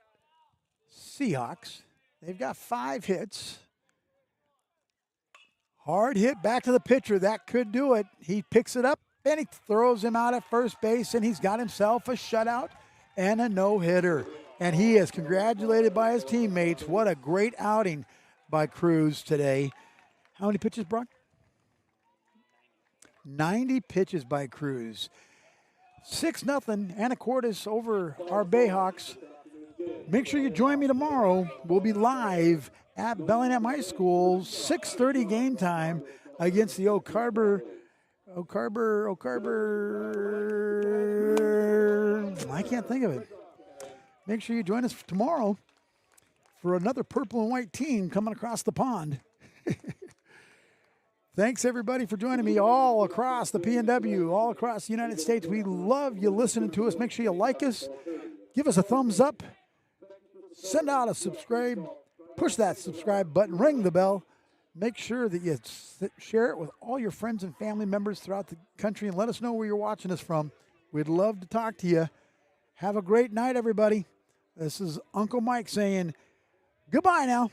Seahawks. They've got 5 hits. Hard hit back to the pitcher. That could do it. He picks it up and he throws him out at first base, and he's got himself a shutout and a no-hitter. And he is congratulated by his teammates. What a great outing by Cruz today. How many pitches, Brock? 90 pitches by Cruz. 6-0 Anacortes over our Bayhawks. Make sure you join me tomorrow. We'll be live at Bellingham High School, 6:30 game time against the Oak Harbor. I can't think of it. Make sure you join us tomorrow for another purple and white team coming across the pond. Thanks, everybody, for joining me all across the PNW, all across the United States. We love you listening to us. Make sure you like us. Give us a thumbs up. Send out a subscribe. Push that subscribe button. Ring the bell. Make sure that you share it with all your friends and family members throughout the country, and let us know where you're watching us from. We'd love to talk to you. Have a great night, everybody. This is Uncle Mike saying goodbye now.